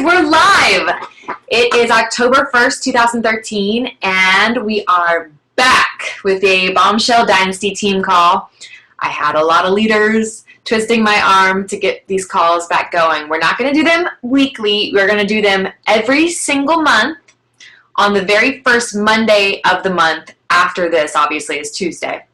we're live. It is October 1st, 2013, and we are back with a Bombshell Dynasty team call. I had a lot of leaders twisting my arm to get these calls back going. We're not going to do them weekly. We're going to do them every single month on the very first Monday of the month. After this, obviously, is Tuesday.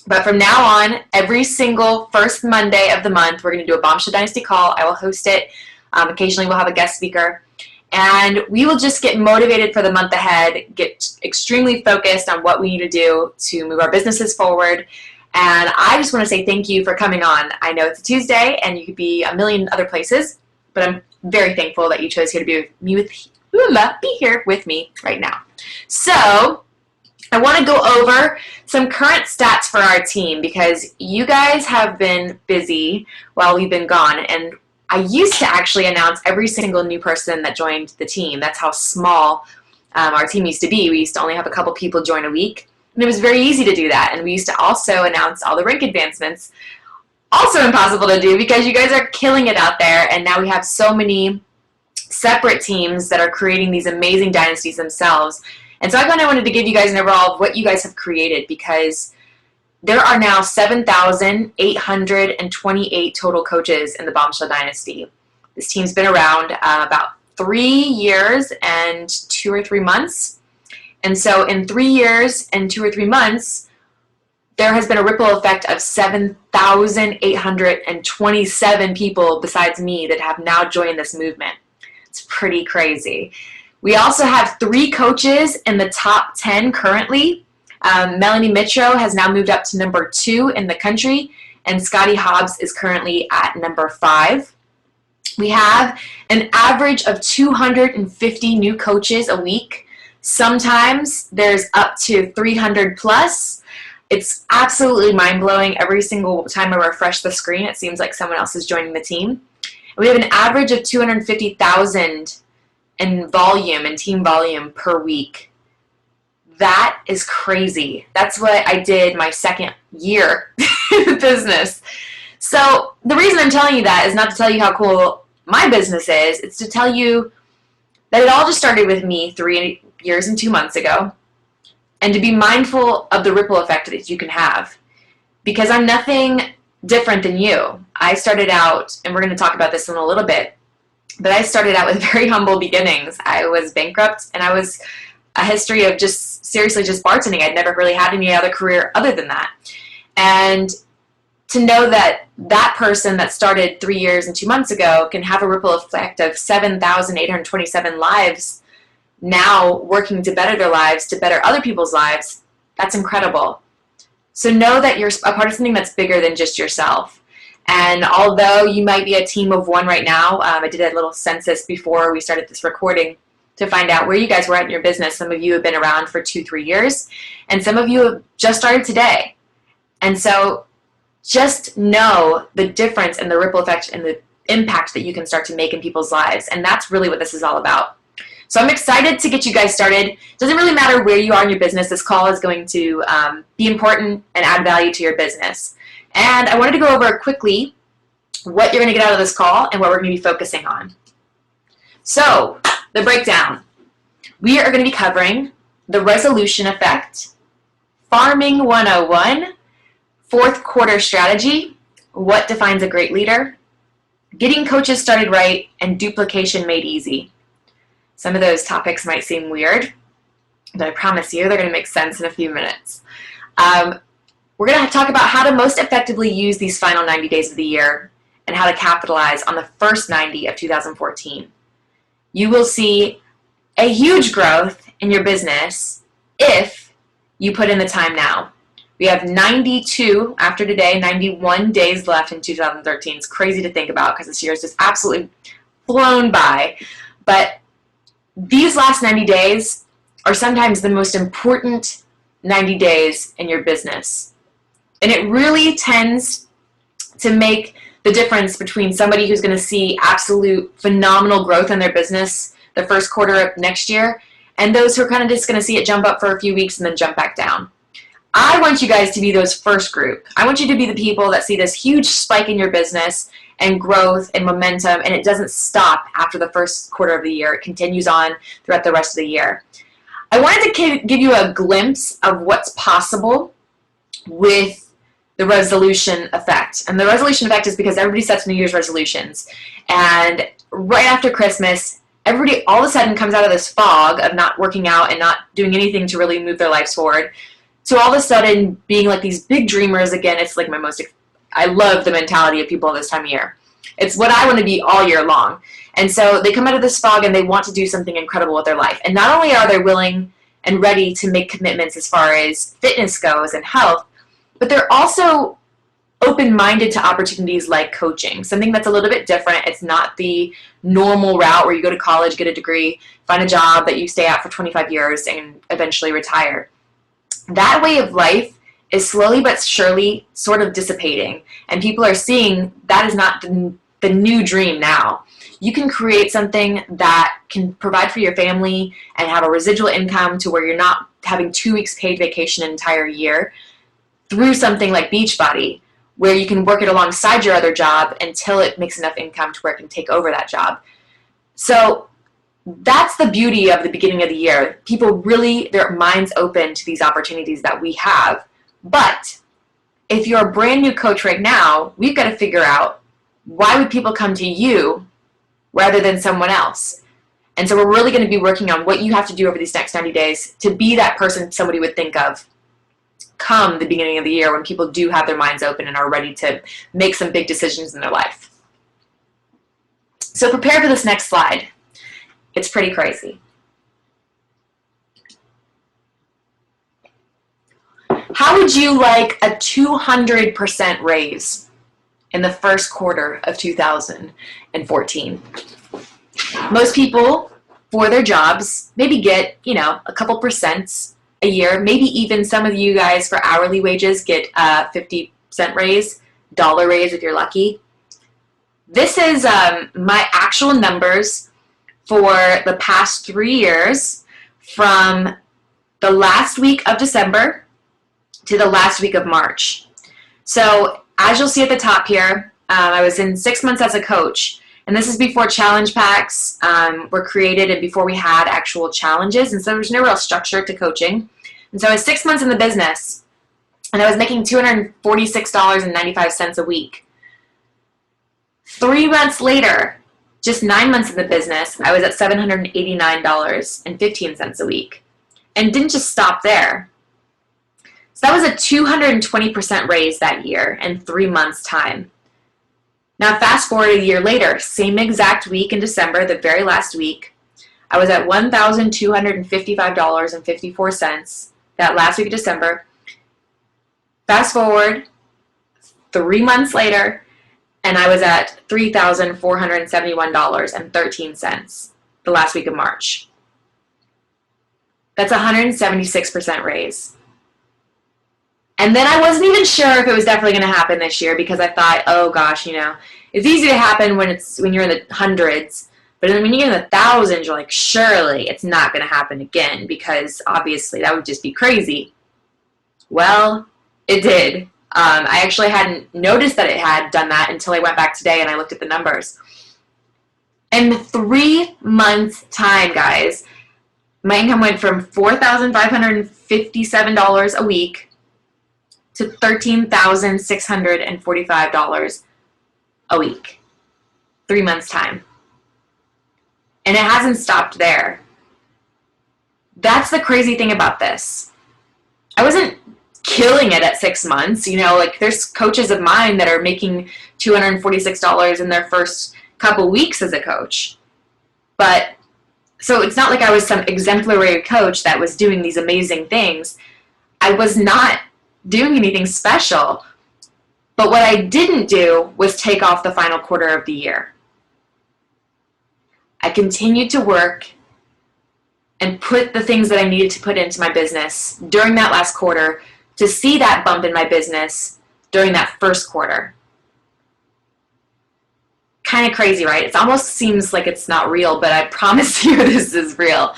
But from now on, every single first Monday of the month, we're going to do a Bombshell Dynasty call. I will host it. Occasionally, we'll have a guest speaker. And we will just get motivated for the month ahead, get extremely focused on what we need to do to move our businesses forward. And I just want to say thank you for coming on. I know it's a Tuesday, and you could be a million other places, but I'm very thankful that you chose here to be here with me right now. So I want to go over some current stats for our team because you guys have been busy while we've been gone. And I used to actually announce every single new person that joined the team. That's how small our team used to be. We used to only have a couple people join a week. And it was very easy to do that. And we used to also announce all the rank advancements. Also impossible to do because you guys are killing it out there. And now we have so many separate teams that are creating these amazing dynasties themselves. And so I kind of wanted to give you guys an overall of what you guys have created because there are now 7,828 total coaches in the Bombshell Dynasty. This team's been around about 3 years and 2 or 3 months. And so in 3 years and 2 or 3 months, there has been a ripple effect of 7,827 people besides me that have now joined this movement. It's pretty crazy. We also have 3 coaches in the top 10 currently. Melanie Mitro has now moved up to number 2 in the country, and Scotty Hobbs is currently at number 5. We have an average of 250 new coaches a week. Sometimes there's up to 300 plus. It's absolutely mind-blowing. Every single time I refresh the screen, it seems like someone else is joining the team. We have an average of 250,000 in volume, in team volume per week. That is crazy. That's what I did my second year in the business. So the reason I'm telling you that is not to tell you how cool my business is. It's to tell you that it all just started with me 3 years and 2 months ago, and to be mindful of the ripple effect that you can have. Because I'm nothing different than you. I started out, and we're going to talk about this in a little bit, but I started out with very humble beginnings. I was bankrupt, and I was a history of just seriously just bartending. I'd never really had any other career other than that. And to know that that person that started 3 years and 2 months ago can have a ripple effect of 7,827 lives now working to better their lives, to better other people's lives, that's incredible. So know that you're a part of something that's bigger than just yourself. And although you might be a team of 1 right now, I did a little census before we started this recording to find out where you guys were at in your business. Some of you have been around for 2-3 years, and some of you have just started today. And so just know the difference and the ripple effect and the impact that you can start to make in people's lives. And that's really what this is all about. So I'm excited to get you guys started. It doesn't really matter where you are in your business. This call is going to be important and add value to your business. And I wanted to go over quickly what you're going to get out of this call and what we're going to be focusing on. So the breakdown. We are going to be covering the resolution effect, farming 101, 4th quarter strategy, what defines a great leader, getting coaches started right, and duplication made easy. Some of those topics might seem weird, but I promise you they're going to make sense in a few minutes. We're going to talk about how to most effectively use these final 90 days of the year and how to capitalize on the first 90 of 2014. You will see a huge growth in your business if you put in the time now. We have 92, after today, 91 days left in 2013. It's crazy to think about because this year is just absolutely flown by. But these last 90 days are sometimes the most important 90 days in your business. And it really tends to make the difference between somebody who's going to see absolute phenomenal growth in their business the first quarter of next year and those who are kind of just going to see it jump up for a few weeks and then jump back down. I want you guys to be those first group. I want you to be the people that see this huge spike in your business and growth and momentum, and it doesn't stop after the first quarter of the year. It continues on throughout the rest of the year. I wanted to give you a glimpse of what's possible with the resolution effect. And the resolution effect is because everybody sets New Year's resolutions. And right after Christmas, everybody all of a sudden comes out of this fog of not working out and not doing anything to really move their lives forward. So all of a sudden, being like these big dreamers again, it's like I love the mentality of people this time of year. It's what I want to be all year long. And so they come out of this fog and they want to do something incredible with their life. And not only are they willing and ready to make commitments as far as fitness goes and health, but they're also open-minded to opportunities like coaching, something that's a little bit different. It's not the normal route where you go to college, get a degree, find a job that you stay at for 25 years and eventually retire. That way of life is slowly but surely sort of dissipating, and people are seeing that is not the new dream now. You can create something that can provide for your family and have a residual income to where you're not having 2 weeks paid vacation an entire year through something like Beachbody, where you can work it alongside your other job until it makes enough income to where it can take over that job. So that's the beauty of the beginning of the year. People really, their minds open to these opportunities that we have. But if you're a brand new coach right now, we've got to figure out, why would people come to you rather than someone else? And so we're really going to be working on what you have to do over these next 90 days to be that person somebody would think of come the beginning of the year when people do have their minds open and are ready to make some big decisions in their life. So prepare for this next slide. It's pretty crazy. How would you like a 200% raise in the first quarter of 2014? Most people, for their jobs, maybe get, a couple percents a year. Maybe even some of you guys for hourly wages get a 50-cent raise, dollar raise if you're lucky. This is my actual numbers for the past 3 years, from the last week of December to the last week of March. So as you'll see at the top here, I was in 6 months as a coach, and this is before challenge packs were created and before we had actual challenges, and so there's no real structure to coaching. And so I was 6 months in the business, and I was making $246.95 a week. 3 months later, just 9 months in the business, I was at $789.15 a week, and didn't just stop there. So that was a 220% raise that year in 3 months' time. Now fast forward a year later, same exact week in December, the very last week, I was at $1,255.54 that last week of December. Fast forward 3 months later, and I was at $3,471.13 the last week of March. That's a 176% raise. And then I wasn't even sure if it was definitely going to happen this year, because I thought, oh gosh, it's easy to happen when you're in the hundreds, but then when you get in the thousands, you're like, surely it's not going to happen again, because obviously that would just be crazy. Well, it did. I actually hadn't noticed that it had done that until I went back today and I looked at the numbers. In 3 months' time, guys, my income went from $4,557 a week to $13,645 a week. 3 months' time. And it hasn't stopped there. That's the crazy thing about this. I wasn't killing it at 6 months. There's coaches of mine that are making $246 in their first couple weeks as a coach. But so it's not like I was some exemplary coach that was doing these amazing things. I was not doing anything special. But what I didn't do was take off the final quarter of the year. I continued to work and put the things that I needed to put into my business during that last quarter to see that bump in my business during that first quarter. Kind of crazy, right? It almost seems like it's not real, but I promise you this is real.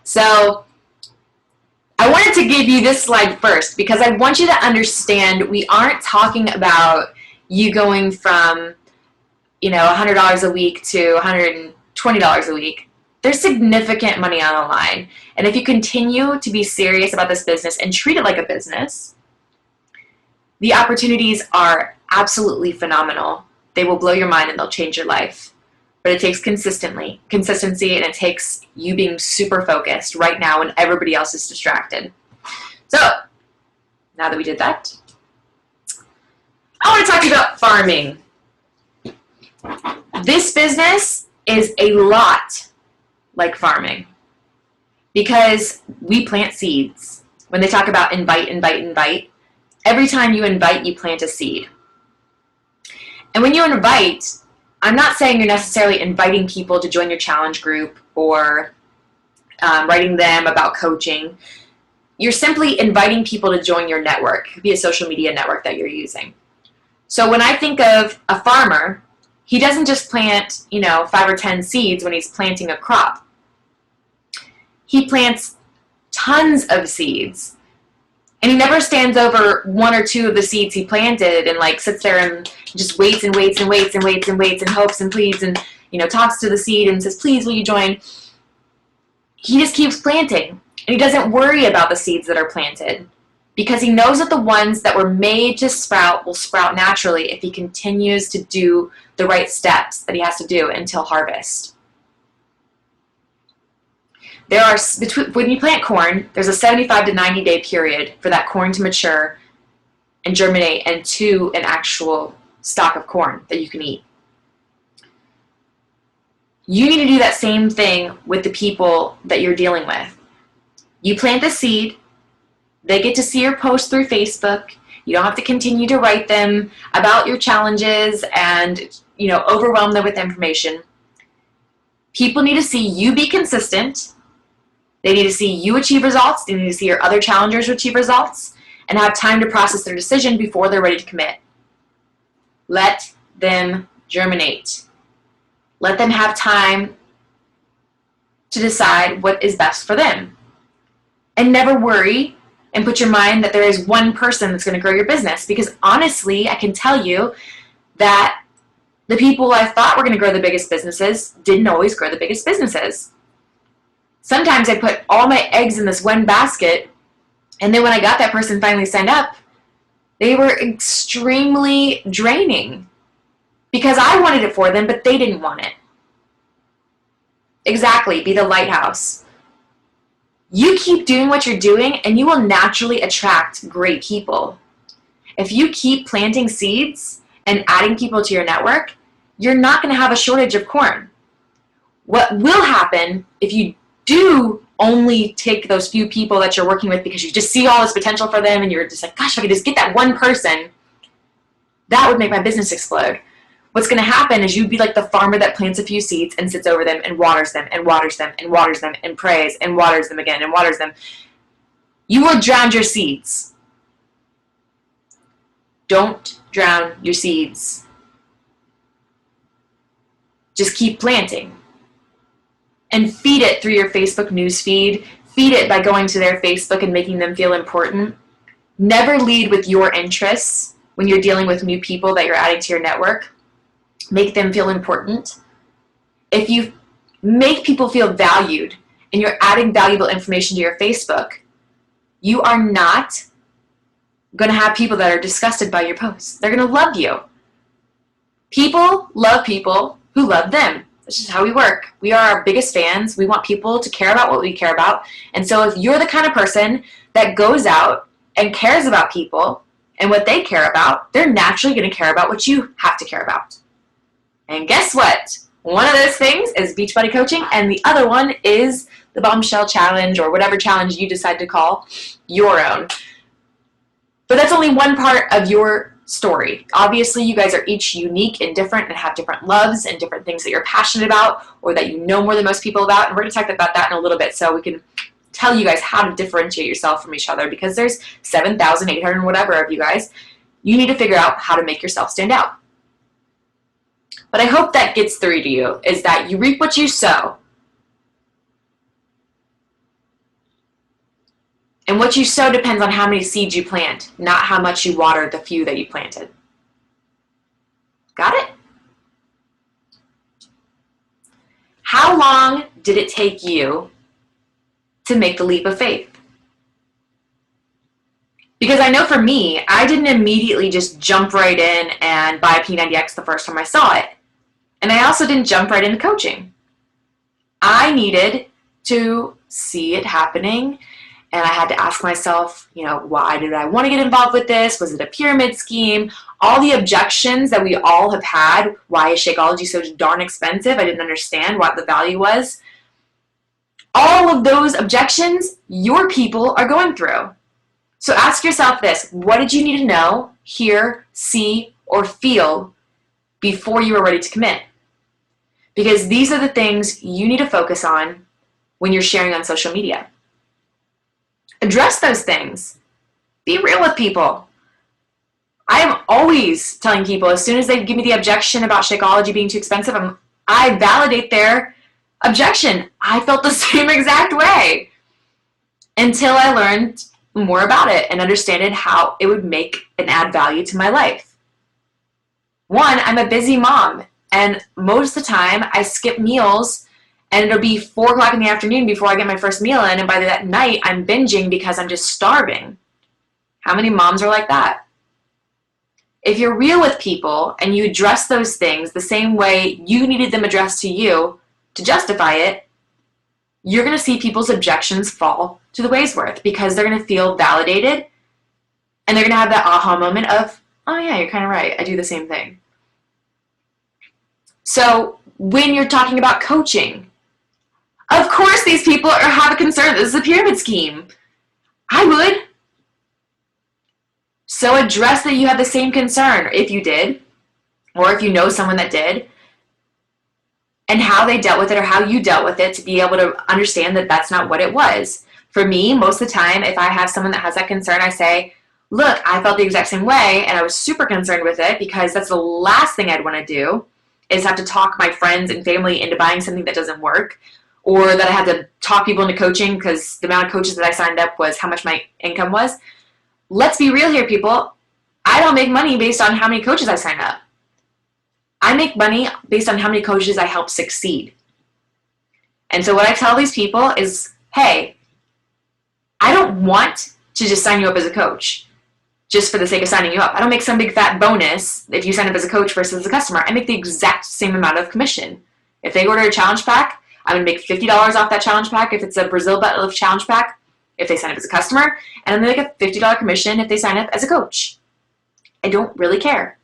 So I wanted to give you this slide first because I want you to understand we aren't talking about you going from, $100 a week to $120 a week. There's significant money on the line. And if you continue to be serious about this business and treat it like a business, the opportunities are absolutely phenomenal. They will blow your mind and they'll change your life. But it takes consistency, and it takes you being super focused right now when everybody else is distracted. So, now that we did that, I want to talk to you about farming. This business is a lot like farming because we plant seeds. When they talk about invite, every time you invite, you plant a seed. And when you invite, I'm not saying you're necessarily inviting people to join your challenge group or writing them about coaching. You're simply inviting people to join your network. It could be a social media network that you're using. So when I think of a farmer, he doesn't just plant, 5 or 10 seeds when he's planting a crop. He plants tons of seeds. And he never stands over 1 or 2 of the seeds he planted and sits there and just waits and hopes and pleads and talks to the seed and says, please, will you join? He just keeps planting. And he doesn't worry about the seeds that are planted because he knows that the ones that were made to sprout will sprout naturally if he continues to do the right steps that he has to do until harvest. When you plant corn, there's a 75 to 90 day period for that corn to mature and germinate into an actual stalk of corn that you can eat. You need to do that same thing with the people that you're dealing with. You plant the seed, they get to see your post through Facebook. You don't have to continue to write them about your challenges and overwhelm them with information. People need to see you be consistent. They need to see you achieve results. They need to see your other challengers achieve results and have time to process their decision before they're ready to commit. Let them germinate. Let them have time to decide what is best for them. And never worry and put your mind that there is one person that's going to grow your business, because honestly, I can tell you that the people I thought were going to grow the biggest businesses didn't always grow the biggest businesses. Sometimes I put all my eggs in this one basket, and then when I got that person finally signed up, they were extremely draining because I wanted it for them, but they didn't want it. Exactly, be the lighthouse. You keep doing what you're doing, and you will naturally attract great people. If you keep planting seeds and adding people to your network, you're not going to have a shortage of corn. What will happen if you do only take those few people that you're working with because you just see all this potential for them and you're just like, gosh, if I could just get that one person, that would make my business explode. What's going to happen is you'd be like the farmer that plants a few seeds and sits over them and waters them and waters them and waters them and prays and waters them again and waters them. You will drown your seeds. Don't drown your seeds. Just keep planting. And feed it through your Facebook news feed. Feed it by going to their Facebook and making them feel important. Never lead with your interests when you're dealing with new people that you're adding to your network. Make them feel important. If you make people feel valued and you're adding valuable information to your Facebook, you are not going to have people that are disgusted by your posts. They're going to love you. People love people who love them. This is how we work. We are our biggest fans. We want people to care about what we care about. And so if you're the kind of person that goes out and cares about people and what they care about, they're naturally going to care about what you have to care about. And guess what? One of those things is Beachbody Coaching, and the other one is the Bombshell Challenge, or whatever challenge you decide to call your own. But that's only one part of your story. Obviously, you guys are each unique and different and have different loves and different things that you're passionate about or that you know more than most people about. And we're going to talk about that in a little bit so we can tell you guys how to differentiate yourself from each other, because there's 7,800 and whatever of you guys. You need to figure out how to make yourself stand out. But I hope that gets through to you, is that you reap what you sow. And what you sow depends on how many seeds you plant, not how much you water the few that you planted. Got it? How long did it take you to make the leap of faith? Because I know for me, I didn't immediately just jump right in and buy P90X the first time I saw it. And I also didn't jump right into coaching. I needed to see it happening, and I had to ask myself, why did I want to get involved with this? Was it a pyramid scheme? All the objections that we all have had. Why is Shakeology so darn expensive? I didn't understand what the value was. All of those objections your people are going through. So ask yourself this: what did you need to know, hear, see, or feel before you were ready to commit? Because these are the things you need to focus on when you're sharing on social media. Address those things. Be real with people. I am always telling people, as soon as they give me the objection about Shakeology being too expensive, I validate their objection. I felt the same exact way until I learned more about it and understood how it would make and add value to my life. One, I'm a busy mom, and most of the time I skip meals, and it'll be 4 o'clock in the afternoon before I get my first meal in, and by that night I'm binging because I'm just starving. How many moms are like that? If you're real with people and you address those things the same way you needed them addressed to you to justify it, you're going to see people's objections fall to the waysworth, because they're going to feel validated, and they're going to have that aha moment of, oh yeah, you're kind of right. I do the same thing. So when you're talking about coaching, of course these people have a concern. This is a pyramid scheme. I would. So address that you have the same concern, if you did, or if you know someone that did, and how they dealt with it or how you dealt with it, to be able to understand that that's not what it was. For me, most of the time, if I have someone that has that concern, I say, look, I felt the exact same way, and I was super concerned with it, because that's the last thing I'd want to do, is have to talk my friends and family into buying something that doesn't work, or that I had to talk people into coaching because the amount of coaches that I signed up was how much my income was. Let's be real here, people. I don't make money based on how many coaches I sign up. I make money based on how many coaches I help succeed. And so what I tell these people is, hey, I don't want to just sign you up as a coach just for the sake of signing you up. I don't make some big fat bonus if you sign up as a coach versus a customer. I make the exact same amount of commission. If they order a challenge pack, I'm going to make $50 off that challenge pack if it's a Brazil butt lift challenge pack, if they sign up as a customer, and I'm going to make a $50 commission if they sign up as a coach. I don't really care.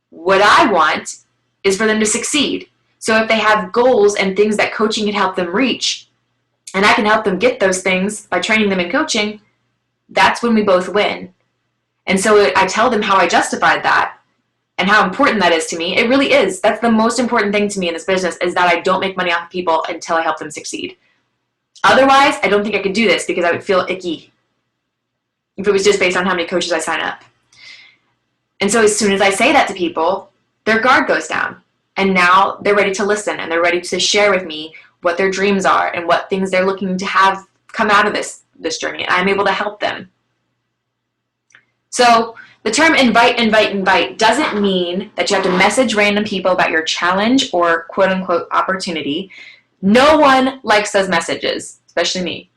What I want is for them to succeed. So if they have goals and things that coaching can help them reach, and I can help them get those things by training them in coaching, that's when we both win. And so I tell them how I justified that and how important that is to me. It really is. That's the most important thing to me in this business, is that I don't make money off of people until I help them succeed. Otherwise, I don't think I could do this, because I would feel icky if it was just based on how many coaches I sign up. And so as soon as I say that to people, their guard goes down. And now they're ready to listen, and they're ready to share with me what their dreams are and what things they're looking to have come out of this journey. And I'm able to help them. So the term invite doesn't mean that you have to message random people about your challenge or quote unquote opportunity. No one likes those messages, especially me.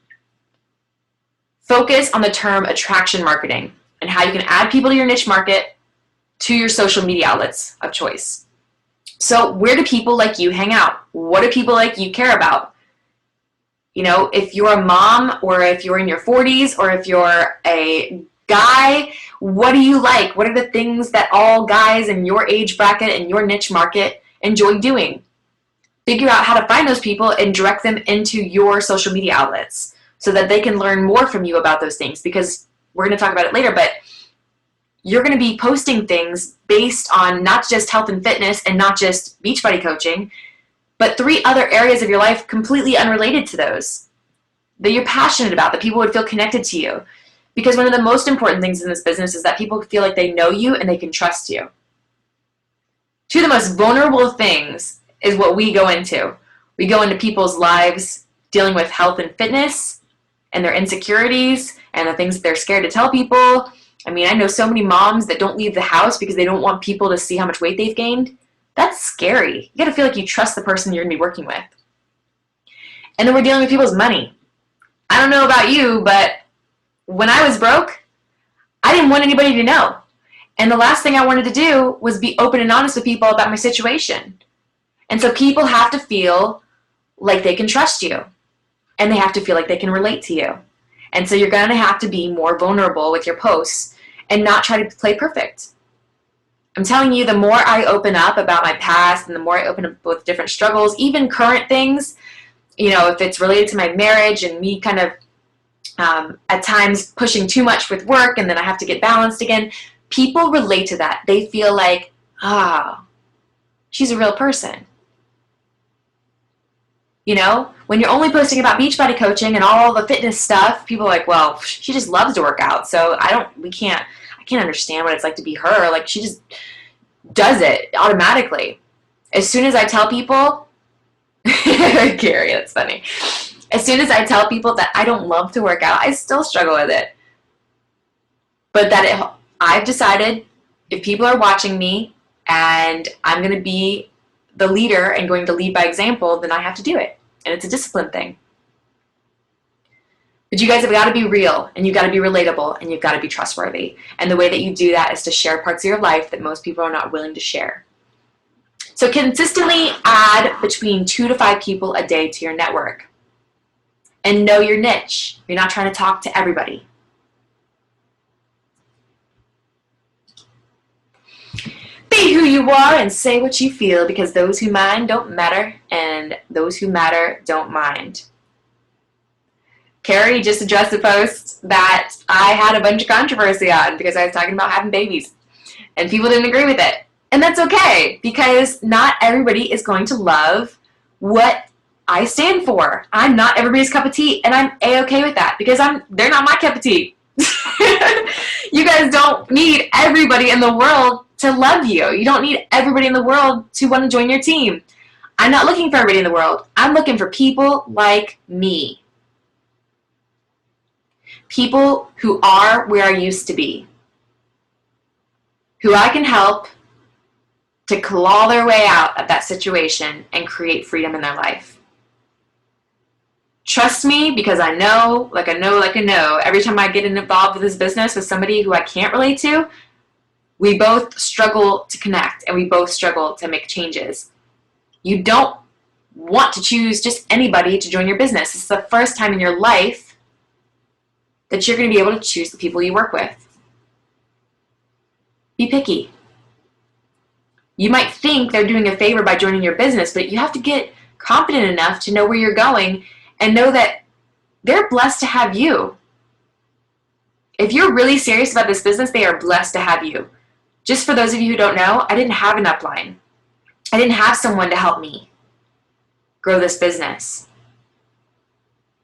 Focus on the term attraction marketing and how you can add people to your niche market to your social media outlets of choice. So where do people like you hang out? What do people like you care about? If you're a mom, or if you're in your 40s, or if you're a guy, what do you like? What are the things that all guys in your age bracket and your niche market enjoy doing? Figure out how to find those people and direct them into your social media outlets so that they can learn more from you about those things, because we're going to talk about it later, but you're going to be posting things based on not just health and fitness and not just Beachbody coaching, but 3 other areas of your life completely unrelated to those that you're passionate about, that people would feel connected to you. Because one of the most important things in this business is that people feel like they know you and they can trust you. 2 of the most vulnerable things is what we go into. We go into people's lives dealing with health and fitness, and their insecurities and the things that they're scared to tell people. I mean, I know so many moms that don't leave the house because they don't want people to see how much weight they've gained. That's scary. You got to feel like you trust the person you're going to be working with. And then we're dealing with people's money. I don't know about you, but when I was broke, I didn't want anybody to know. And the last thing I wanted to do was be open and honest with people about my situation. And so people have to feel like they can trust you. And they have to feel like they can relate to you. And so you're going to have to be more vulnerable with your posts and not try to play perfect. I'm telling you, the more I open up about my past and the more I open up with different struggles, even current things, you know, if it's related to my marriage and me kind of at times pushing too much with work and then I have to get balanced again, people relate to that. They feel like, she's a real person. You know, when you're only posting about Beachbody coaching and all the fitness stuff, people are like, well, she just loves to work out. So I can't understand what it's like to be her. Like, she just does it automatically. As soon as I tell people, Gary, that's funny. As soon as I tell people that I don't love to work out, I still struggle with it. But I've decided if people are watching me and I'm going to be the leader and going to lead by example, then I have to do it. And it's a discipline thing. But you guys have got to be real, and you've got to be relatable, and you've got to be trustworthy. And the way that you do that is to share parts of your life that most people are not willing to share. So consistently add between 2 to 5 people a day to your network. And know your niche. You're not trying to talk to everybody. Be who you are and say what you feel, because those who mind don't matter and those who matter don't mind. Carrie just addressed a post that I had a bunch of controversy on because I was talking about having babies and people didn't agree with it. And that's okay, because not everybody is going to love what I stand for. I'm not everybody's cup of tea, and I'm A-okay with that because they're not my cup of tea. You guys don't need everybody in the world to love you. You don't need everybody in the world to want to join your team. I'm not looking for everybody in the world. I'm looking for people like me. People who are where I used to be. Who I can help to claw their way out of that situation and create freedom in their life. Trust me, because I know, every time I get involved with this business with somebody who I can't relate to, we both struggle to connect and we both struggle to make changes. You don't want to choose just anybody to join your business. It's the first time in your life that you're going to be able to choose the people you work with. Be picky. You might think they're doing a favor by joining your business, but you have to get confident enough to know where you're going and know that they're blessed to have you. If you're really serious about this business, they are blessed to have you. Just for those of you who don't know, I didn't have an upline. I didn't have someone to help me grow this business.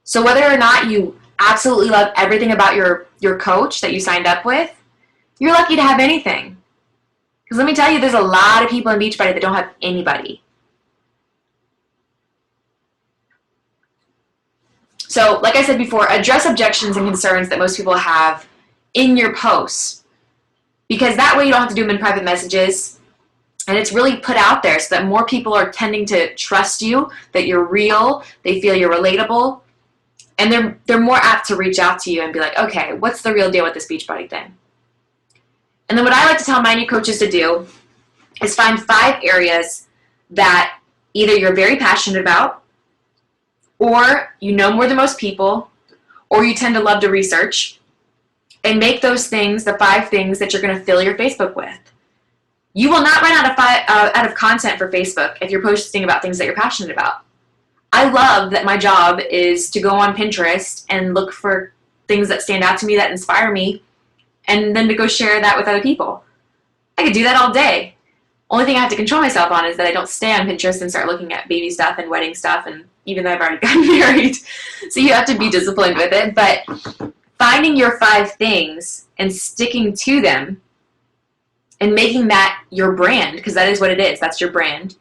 So whether or not you absolutely love everything about your coach that you signed up with, you're lucky to have anything. Because let me tell you, there's a lot of people in Beachbody that don't have anybody. So, like I said before, address objections and concerns that most people have in your posts. Because that way you don't have to do them in private messages. And it's really put out there so that more people are tending to trust you, that you're real, they feel you're relatable. And they're more apt to reach out to you and be like, okay, what's the real deal with this Beachbody thing? And then what I like to tell my new coaches to do is find 5 areas that either you're very passionate about, or you know more than most people, or you tend to love to research, and make those things the 5 things that you're going to fill your Facebook with. You will not run out of content for Facebook if you're posting about things that you're passionate about. I love that my job is to go on Pinterest and look for things that stand out to me, that inspire me, and then to go share that with other people. I could do that all day. Only thing I have to control myself on is that I don't stay on Pinterest and start looking at baby stuff and wedding stuff, and even though I've already gotten married. So you have to be disciplined with it. But finding your 5 things and sticking to them and making that your brand, because that is what it is, that's your brand,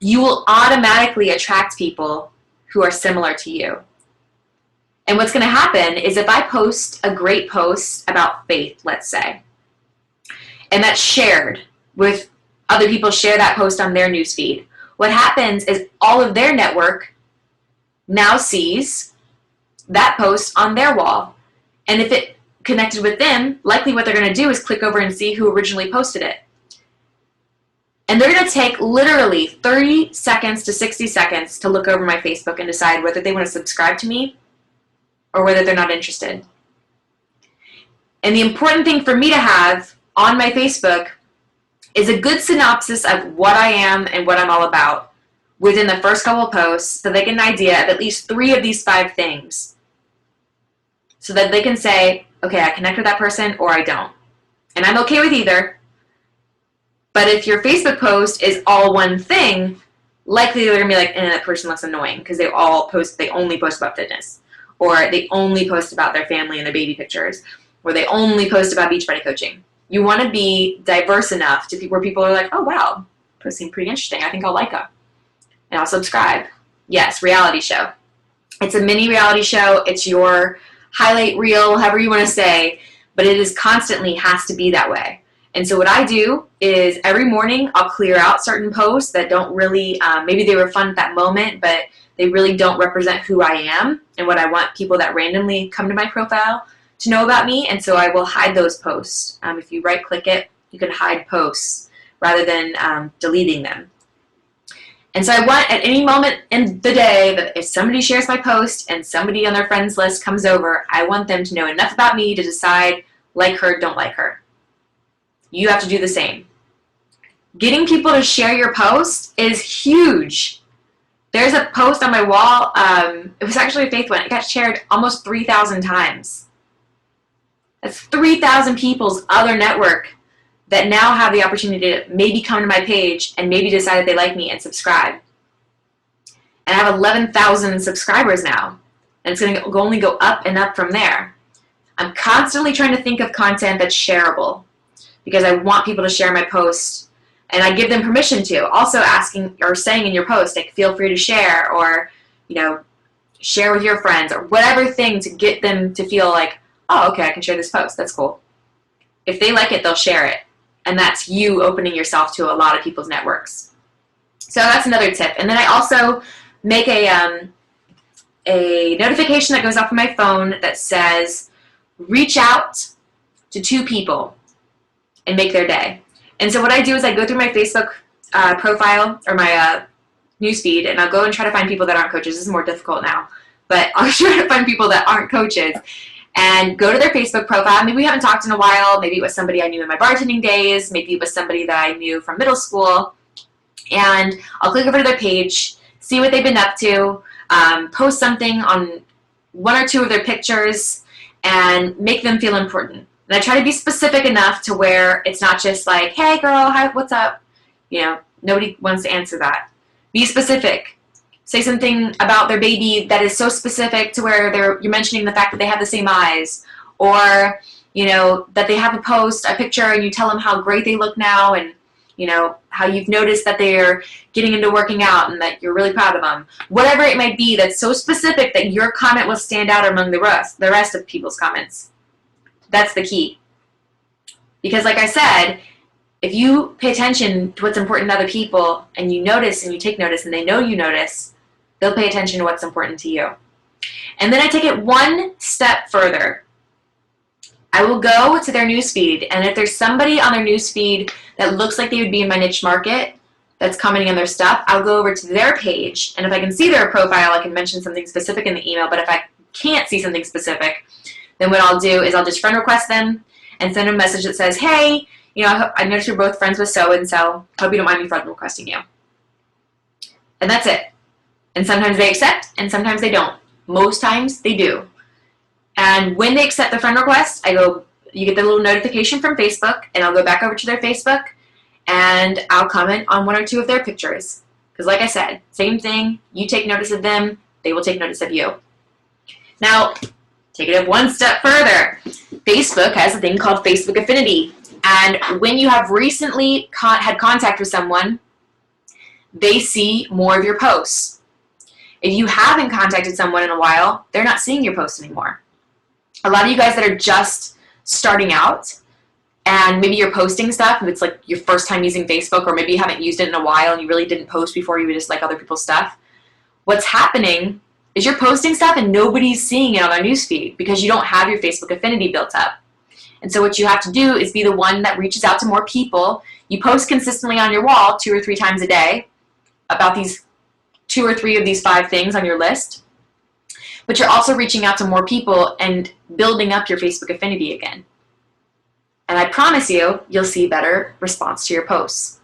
you will automatically attract people who are similar to you. And what's going to happen is if I post a great post about faith, let's say, and that's shared with other people, share that post on their newsfeed, what happens is all of their network now sees that post on their wall. And if it connected with them, likely what they're going to do is click over and see who originally posted it. And they're going to take literally 30 seconds to 60 seconds to look over my Facebook and decide whether they want to subscribe to me or whether they're not interested. And the important thing for me to have on my Facebook is a good synopsis of what I am and what I'm all about within the first couple of posts, so they get an idea of at least 3 of these 5 things, so that they can say, okay, I connect with that person or I don't. And I'm okay with either. But if your Facebook post is all one thing, likely they're going to be like, that person looks annoying because they only post about fitness, or they only post about their family and their baby pictures, or they only post about Beachbody coaching. You want to be diverse enough to where people are like, oh, wow, those seem pretty interesting. I think I'll like them. And I'll subscribe. Yes, reality show. It's a mini reality show. It's your highlight reel, however you want to say, but it is constantly has to be that way. And so what I do is every morning I'll clear out certain posts that don't really, maybe they were fun at that moment, but they really don't represent who I am and what I want people that randomly come to my profile to know about me. And so I will hide those posts. If you right click it, you can hide posts rather than deleting them. And so I want at any moment in the day that if somebody shares my post and somebody on their friends list comes over, I want them to know enough about me to decide like her, don't like her. You have to do the same. Getting people to share your post is huge. There's a post on my wall. It was actually a faith one. It got shared almost 3,000 times. That's 3,000 people's other network that now have the opportunity to maybe come to my page and maybe decide that they like me and subscribe. And I have 11,000 subscribers now. And it's going to only go up and up from there. I'm constantly trying to think of content that's shareable because I want people to share my posts. And I give them permission to. Also asking or saying in your post, like, feel free to share, or, share with your friends, or whatever thing to get them to feel like, oh, okay, I can share this post. That's cool. If they like it, they'll share it. And that's you opening yourself to a lot of people's networks. So that's another tip. And then I also make a notification that goes off on my phone that says, reach out to 2 people and make their day. And so what I do is I go through my Facebook profile or my newsfeed, and I'll go and try to find people that aren't coaches. This is more difficult now. But I'll try to find people that aren't coaches and go to their Facebook profile. Maybe we haven't talked in a while. Maybe it was somebody I knew in my bartending days. Maybe it was somebody that I knew from middle school. And I'll click over to their page, see what they've been up to, post something on 1 or 2 of their pictures, and make them feel important. And I try to be specific enough to where it's not just like, hey, girl, hi, what's up? Nobody wants to answer that. Be specific. Say something about their baby that is so specific to where you're mentioning the fact that they have the same eyes, or that they have a picture, and you tell them how great they look now, and how you've noticed that they're getting into working out and that you're really proud of them. Whatever it might be that's so specific that your comment will stand out among the rest of people's comments. That's the key. Because like I said, if you pay attention to what's important to other people, and you notice and you take notice and they know you notice, they'll pay attention to what's important to you. And then I take it one step further. I will go to their newsfeed, and if there's somebody on their newsfeed that looks like they would be in my niche market that's commenting on their stuff, I'll go over to their page, and if I can see their profile, I can mention something specific in the email. But if I can't see something specific, then what I'll do is I'll just friend request them and send them a message that says, hey, I noticed you're both friends with so-and-so. Hope you don't mind me friend requesting you. And that's it. And sometimes they accept, and sometimes they don't. Most times they do. And when they accept the friend request, you get the little notification from Facebook, and I'll go back over to their Facebook, and I'll comment on 1 or 2 of their pictures. Because like I said, same thing, you take notice of them, they will take notice of you. Now, take it one step further. Facebook has a thing called Facebook Affinity. And when you have recently had contact with someone, they see more of your posts. If you haven't contacted someone in a while, they're not seeing your posts anymore. A lot of you guys that are just starting out, and maybe you're posting stuff, and it's like your first time using Facebook, or maybe you haven't used it in a while and you really didn't post before, you would just like other people's stuff. What's happening is you're posting stuff and nobody's seeing it on their newsfeed because you don't have your Facebook affinity built up. And so what you have to do is be the one that reaches out to more people. You post consistently on your wall 2 or 3 times a day about these 2 or 3 of these 5 things on your list. But you're also reaching out to more people and building up your Facebook affinity again. And I promise you, you'll see better response to your posts.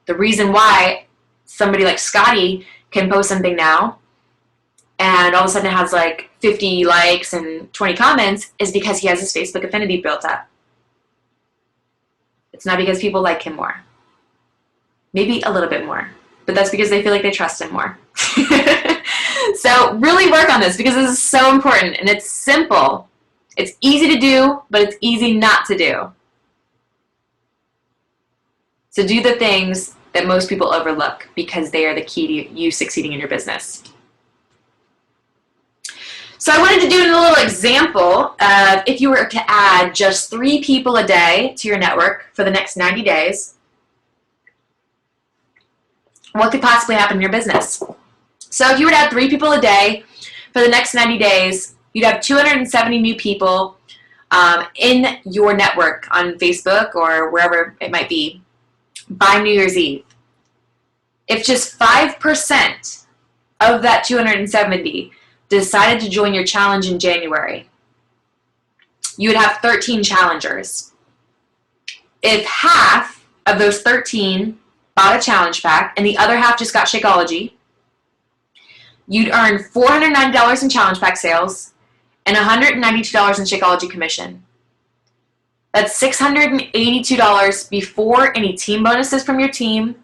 The reason why somebody like Scotty can post something now and all of a sudden it has like 50 likes and 20 comments is because he has his Facebook affinity built up. It's not because people like him more. Maybe a little bit more, but that's because they feel like they trust him more. So really work on this because this is so important, and it's simple. It's easy to do, but it's easy not to do. So do the things that most people overlook because they are the key to you succeeding in your business. So I wanted to do a little example of if you were to add just 3 people a day to your network for the next 90 days, what could possibly happen in your business? So if you were to add 3 people a day for the next 90 days, you'd have 270 new people in your network on Facebook or wherever it might be by New Year's Eve. If just 5% of that 270 decided to join your challenge in January, you would have 13 challengers. If half of those 13 bought a challenge pack and the other half just got Shakeology, you'd earn $490 in challenge pack sales and $192 in Shakeology commission. That's $682 before any team bonuses from your team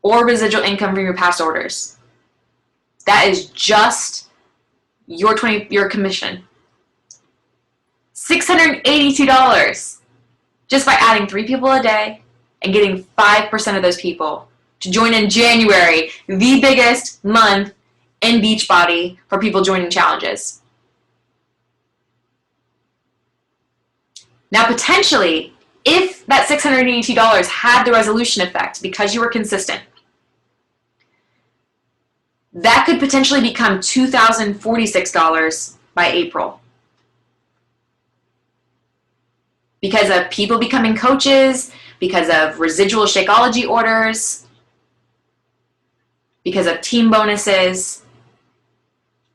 or residual income from your past orders. That is just your commission. $682 just by adding 3 people a day and getting 5% of those people to join in January, the biggest month in Beachbody for people joining challenges. Now, potentially, if that $682 had the resolution effect because you were consistent, that could potentially become $2,046 by April. Because of people becoming coaches, because of residual Shakeology orders, because of team bonuses,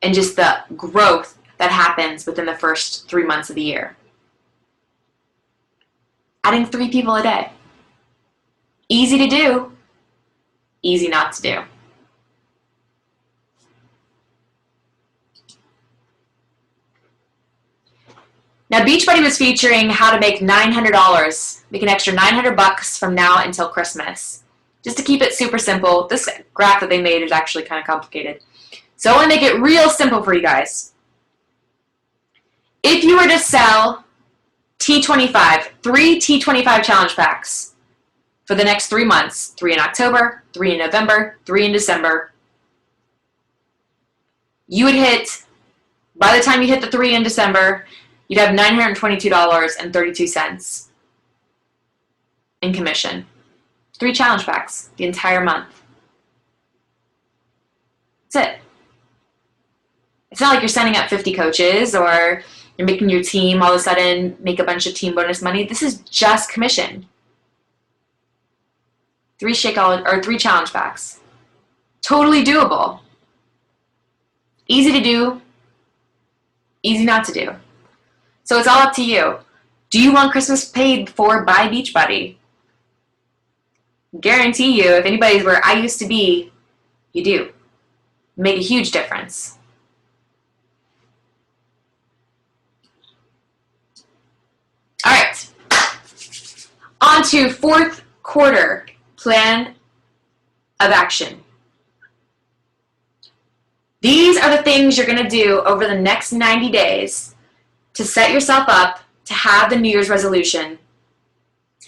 and just the growth that happens within the first 3 months of the year. Adding 3 people a day. Easy to do, easy not to do. Now, Beachbody was featuring how to make $900, make an extra $900 from now until Christmas. Just to keep it super simple, this graph that they made is actually kind of complicated. So I want to make it real simple for you guys. If you were to sell T25, 3 T25 challenge packs for the next 3 months, 3 in October, 3 in November, 3 in December, you would hit, by the time you hit the 3 in December, you'd have $922.32 in commission. 3 challenge packs the entire month. That's it. It's not like you're sending up 50 coaches or you're making your team all of a sudden make a bunch of team bonus money. This is just commission. 3 challenge packs. Totally doable. Easy to do, easy not to do. So it's all up to you. Do you want Christmas paid for by Beachbody? Guarantee you, if anybody's where I used to be, you do. Make a huge difference. All right. On to 4th quarter plan of action. These are the things you're going to do over the next 90 days to set yourself up to have the New Year's resolution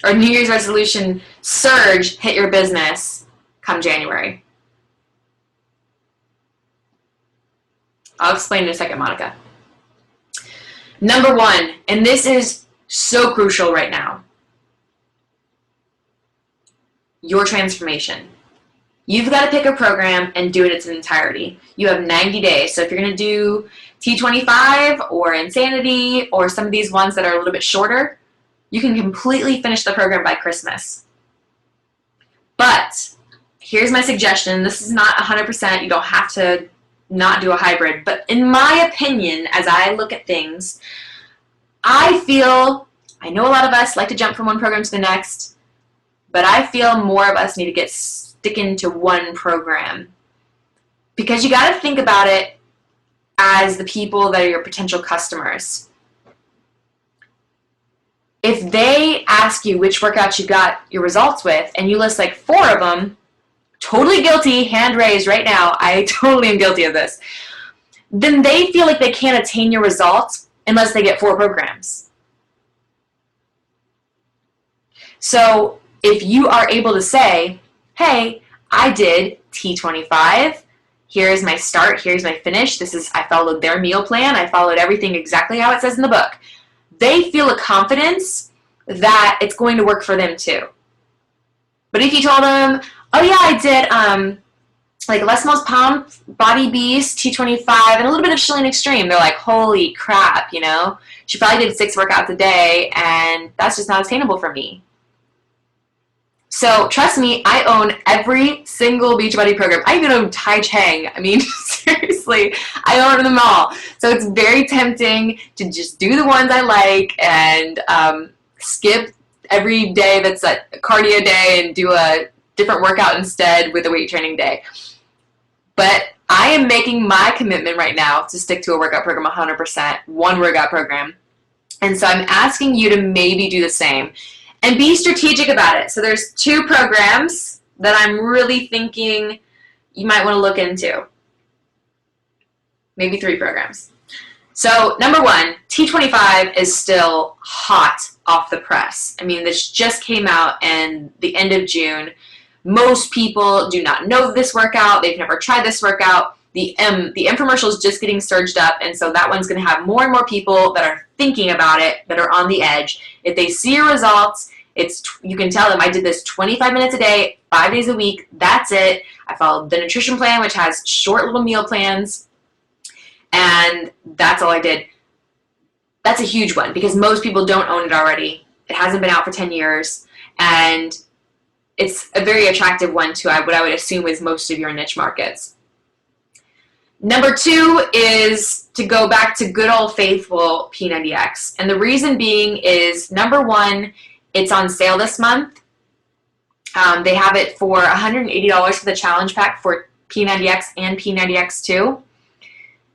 or New Year's resolution surge hit your business come January. I'll explain in a second, Monica. Number one, and this is so crucial right now, your transformation. You've got to pick a program and do it in its entirety. You have 90 days. So if you're going to do T25 or Insanity or some of these ones that are a little bit shorter, you can completely finish the program by Christmas. But here's my suggestion. This is not 100%. You don't have to not do a hybrid. But in my opinion, as I look at things, I know a lot of us like to jump from one program to the next, but I feel more of us need to stick into one program. Because you got to think about it as the people that are your potential customers. If they ask you which workouts you got your results with, and you list like 4 of them, totally guilty, hand raised right now, I totally am guilty of this, then they feel like they can't attain your results unless they get 4 programs. So if you are able to say, hey, I did T25, here's my start, here's my finish, I followed their meal plan, I followed everything exactly how it says in the book, they feel a confidence that it's going to work for them too. But if you told them, oh yeah, I did like Les Mills Pump, Body Beast, T25, and a little bit of Chalene Extreme, they're like, holy crap, she probably did 6 workouts a day, and that's just not attainable for me. So trust me, I own every single Beachbody program. I even own Tai Chang. I mean, seriously, I own them all. So it's very tempting to just do the ones I like and skip every day that's a cardio day and do a different workout instead with a weight training day. But I am making my commitment right now to stick to a workout program 100%, one workout program. And so I'm asking you to maybe do the same. And be strategic about it. So there's 2 programs that I'm really thinking you might want to look into. Maybe 3 programs. So number 1, T25 is still hot off the press. I mean, this just came out in the end of June. Most people do not know this workout. They've never tried this workout. The infomercial is just getting surged up, and so that one's going to have more and more people that are thinking about it, that are on the edge. If they see your results, you can tell them, I did this 25 minutes a day, 5 days a week, that's it. I followed the nutrition plan, which has short little meal plans, and that's all I did. That's a huge one, because most people don't own it already. It hasn't been out for 10 years, and it's a very attractive one to what I would assume is most of your niche markets. Number 2 is to go back to good old faithful P90X. And the reason being is, number 1, it's on sale this month. They have it for $180 for the challenge pack for P90X and P90X2.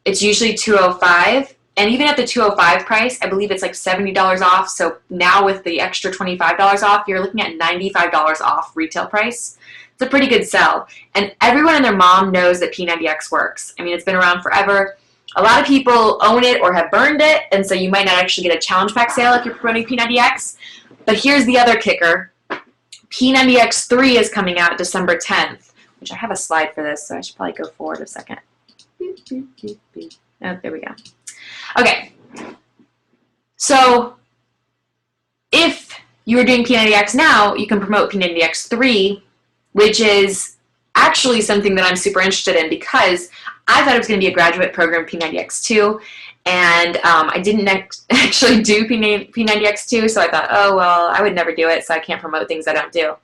It's usually $205. And even at the $205 price, I believe it's like $70 off. So now with the extra $25 off, you're looking at $95 off retail price. It's a pretty good sell. And everyone and their mom knows that P90X works. I mean, it's been around forever. A lot of people own it or have burned it, and so you might not actually get a challenge pack sale if you're promoting P90X. But here's the other kicker. P90X3 is coming out December 10th, which I have a slide for this, so I should probably go forward a second. Oh, there we go. Okay. So if you are doing P90X now, you can promote P90X3, which is actually something that I'm super interested in, because I thought it was going to be a graduate program, P90X2, and I didn't actually do P90X2, so I thought, oh, well, I would never do it, so I can't promote things I don't do.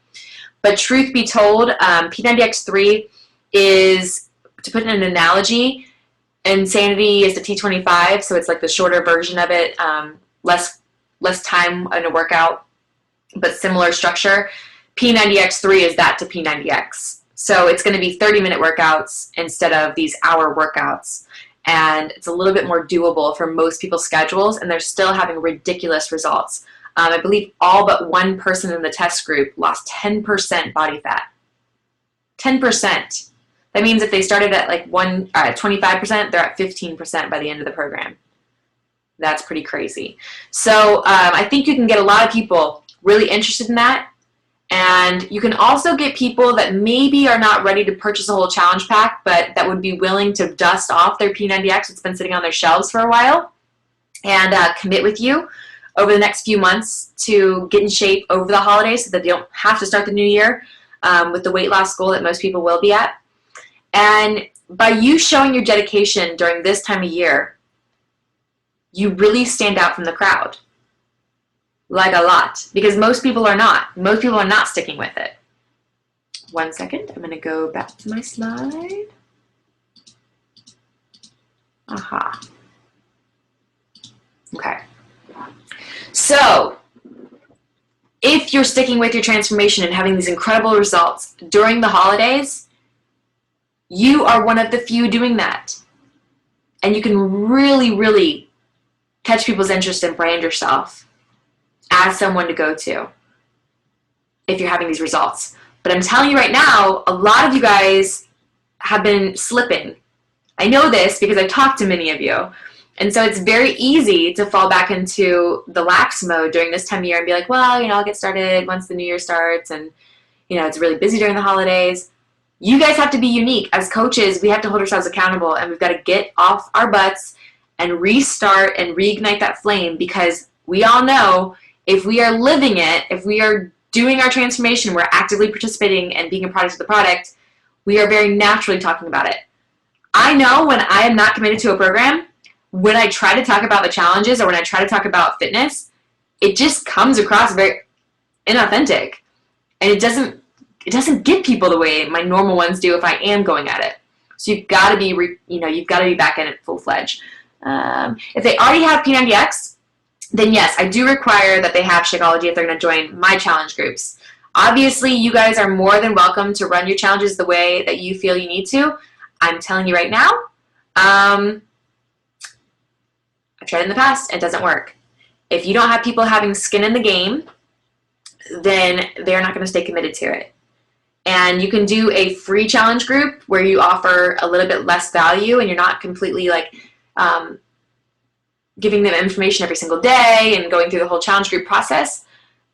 But truth be told, P90X3 is, to put in an analogy, Insanity is the T25, so it's like the shorter version of it, less time in a workout, but similar structure. P90X3 is that to P90X. So it's going to be 30-minute workouts instead of these hour workouts. And it's a little bit more doable for most people's schedules, and they're still having ridiculous results. I believe all but one person in the test group lost 10% body fat. 10%. That means if they started at like 25%, they're at 15% by the end of the program. That's pretty crazy. So I think you can get a lot of people really interested in that. And you can also get people that maybe are not ready to purchase a whole challenge pack, but that would be willing to dust off their P90X that's been sitting on their shelves for a while and commit with you over the next few months to get in shape over the holidays so that they don't have to start the new year with the weight loss goal that most people will be at. And by you showing your dedication during this time of year, you really stand out from the crowd. Like a lot, because most people are not. Most people are not sticking with it. 1 second, I'm going to go back to my slide. Aha. Okay. So, if you're sticking with your transformation and having these incredible results during the holidays, you are one of the few doing that. And you can really, really catch people's interest and brand yourself as someone to go to if you're having these results. But I'm telling you right now, a lot of you guys have been slipping. I know this because I've talked to many of you. And so it's very easy to fall back into the lax mode during this time of year and be like, well, I'll get started once the new year starts, and it's really busy during the holidays. You guys have to be unique. As coaches, we have to hold ourselves accountable, and we've got to get off our butts and restart and reignite that flame, because we all know if we are living it, if we are doing our transformation, we're actively participating and being a product of the product, we are very naturally talking about it. I know when I am not committed to a program, when I try to talk about the challenges or when I try to talk about fitness, it just comes across very inauthentic. And it doesn't get people the way my normal ones do if I am going at it. So you've got to be, you've got to be back in it full-fledged. If they already have P90X, then yes, I do require that they have Shakeology if they're going to join my challenge groups. Obviously, you guys are more than welcome to run your challenges the way that you feel you need to. I'm telling you right now, I've tried it in the past, it doesn't work. If you don't have people having skin in the game, then they're not going to stay committed to it. And you can do a free challenge group where you offer a little bit less value and you're not completely giving them information every single day and going through the whole challenge group process.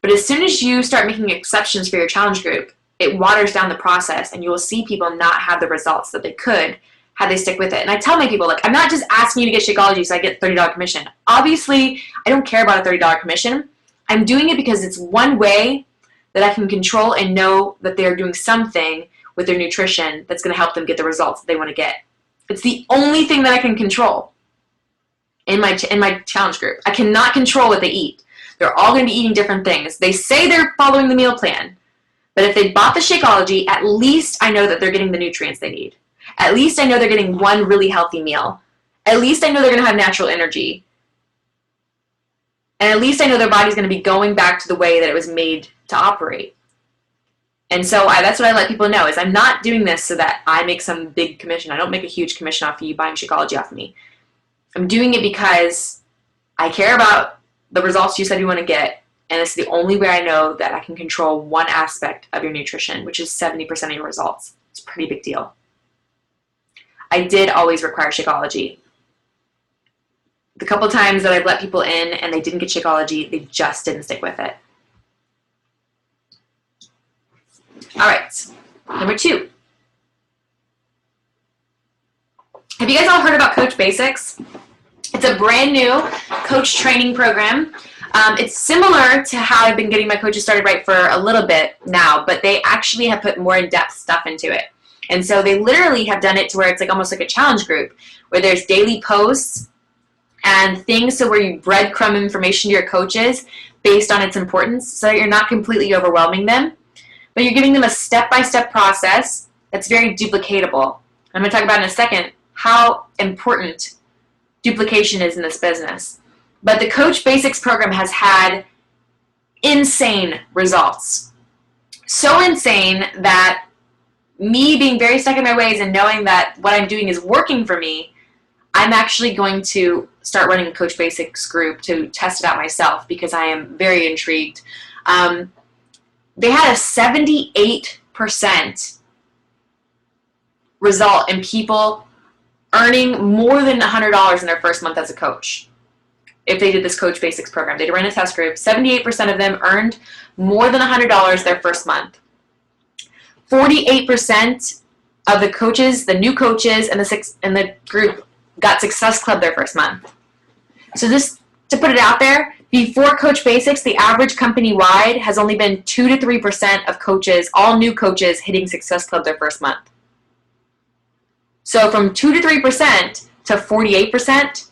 But as soon as you start making exceptions for your challenge group, it waters down the process, and you will see people not have the results that they could had they stick with it. And I tell my people, I'm not just asking you to get Shakeology so I get $30 commission. Obviously, I don't care about a $30 commission. I'm doing it because it's one way that I can control and know that they're doing something with their nutrition that's going to help them get the results that they want to get. It's the only thing that I can control in my challenge group. I cannot control what they eat. They're all going to be eating different things. They say they're following the meal plan, but if they bought the Shakeology, at least I know that they're getting the nutrients they need. At least I know they're getting one really healthy meal. At least I know they're going to have natural energy. And at least I know their body's going to be going back to the way that it was made to operate. And so that's what I let people know, is I'm not doing this so that I make some big commission. I don't make a huge commission off of you buying Shakeology off of me. I'm doing it because I care about the results you said you want to get, and it's the only way I know that I can control one aspect of your nutrition, which is 70% of your results. It's a pretty big deal. I did always require Shakeology. The couple times that I've let people in and they didn't get Shakeology, they just didn't stick with it. All right, number 2. Have you guys all heard about Coach Basics? It's a brand new coach training program. It's similar to how I've been getting my coaches started right for a little bit now, but they actually have put more in-depth stuff into it. And so they literally have done it to where it's almost like a challenge group, where there's daily posts and things where you breadcrumb information to your coaches based on its importance, so that you're not completely overwhelming them, but you're giving them a step-by-step process that's very duplicatable. I'm going to talk about in a second how important duplication is in this business. But the Coach Basics program has had insane results. So insane that me being very stuck in my ways and knowing that what I'm doing is working for me, I'm actually going to start running a Coach Basics group to test it out myself, because I am very intrigued. They had a 78% result in people earning more than $100 in their first month as a coach. if they did this Coach Basics program. They ran a test group. 78% of them earned more than $100 their first month. 48% of the coaches, the new coaches in the group, got Success Club their first month. So just to put it out there, before Coach Basics, the average company-wide has only been 2 to 3% of coaches, all new coaches, hitting Success Club their first month. So from 2 to 3% to 48%,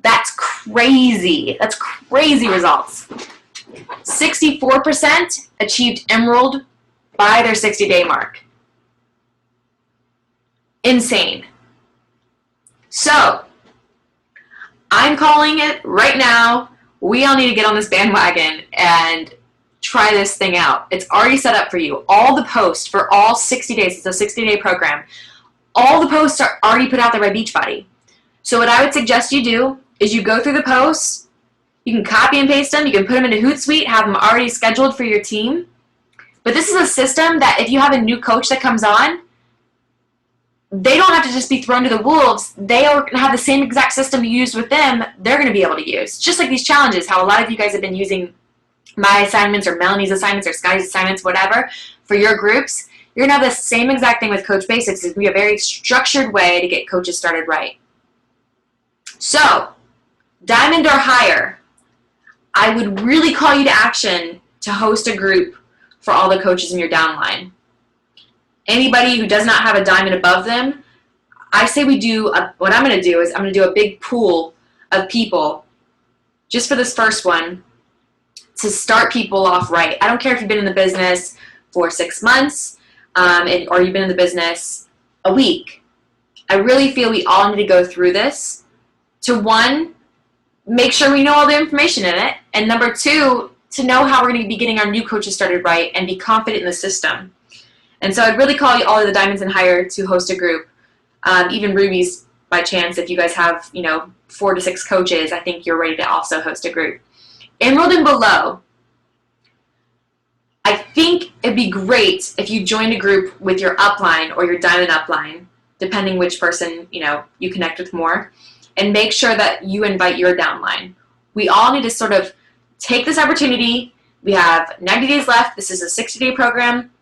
that's crazy. That's crazy results. 64% achieved Emerald by their 60-day mark. Insane. So, I'm calling it right now. We all need to get on this bandwagon and try this thing out. It's already set up for you. All the posts for all 60 days, it's a 60-day program. All the posts are already put out there by Beachbody. So what I would suggest you do is you go through the posts, you can copy and paste them, you can put them into Hootsuite, have them already scheduled for your team. But this is a system that if you have a new coach that comes on, they don't have to just be thrown to the wolves. They are going to have the same exact system you used with them, they're going to be able to use. Just like these challenges, how a lot of you guys have been using my assignments or Melanie's assignments or Scotty's assignments, whatever, for your groups. You're going to have the same exact thing with Coach Basics. It's going to be a very structured way to get coaches started right. So, Diamond or higher, I would really call you to action to host a group for all the coaches in your downline. Anybody who does not have a diamond above them, I say we do, what I'm going to do is I'm going to do a big pool of people just for this first one to start people off right. I don't care if you've been in the business for 6 months or you've been in the business a week. I really feel we all need to go through this to, one, make sure we know all the information in it, and number two, to know how we're going to be getting our new coaches started right and be confident in the system. And so I'd really call you all of the diamonds and higher to host a group. Even rubies, by chance, if you guys have 4 to 6 coaches, I think you're ready to also host a group. Emerald and below, I think it'd be great if you joined a group with your upline or your diamond upline, depending which person you connect with more, and make sure that you invite your downline. We all need to sort of take this opportunity. We have 90 days left. This is a 60-day program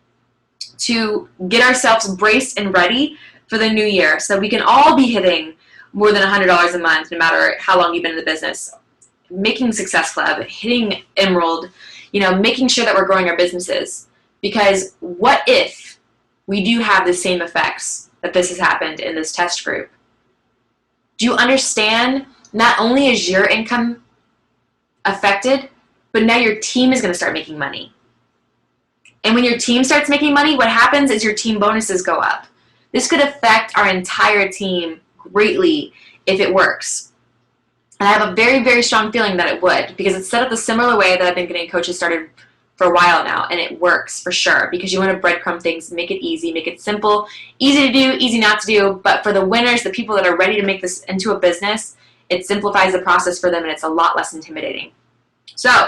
to get ourselves braced and ready for the new year so we can all be hitting more than $100 a month no matter how long you've been in the business, making Success Club, hitting Emerald, making sure that we're growing our businesses. Because what if we do have the same effects that this has happened in this test group? Do you understand not only is your income affected, but now your team is going to start making money. And when your team starts making money, what happens is your team bonuses go up. This could affect our entire team greatly if it works. And I have a very, very strong feeling that it would, because it's set up the similar way that I've been getting coaches started for a while now, and it works for sure, because you want to breadcrumb things, make it easy, make it simple, easy to do, easy not to do, but for the winners, the people that are ready to make this into a business, it simplifies the process for them, and it's a lot less intimidating. So,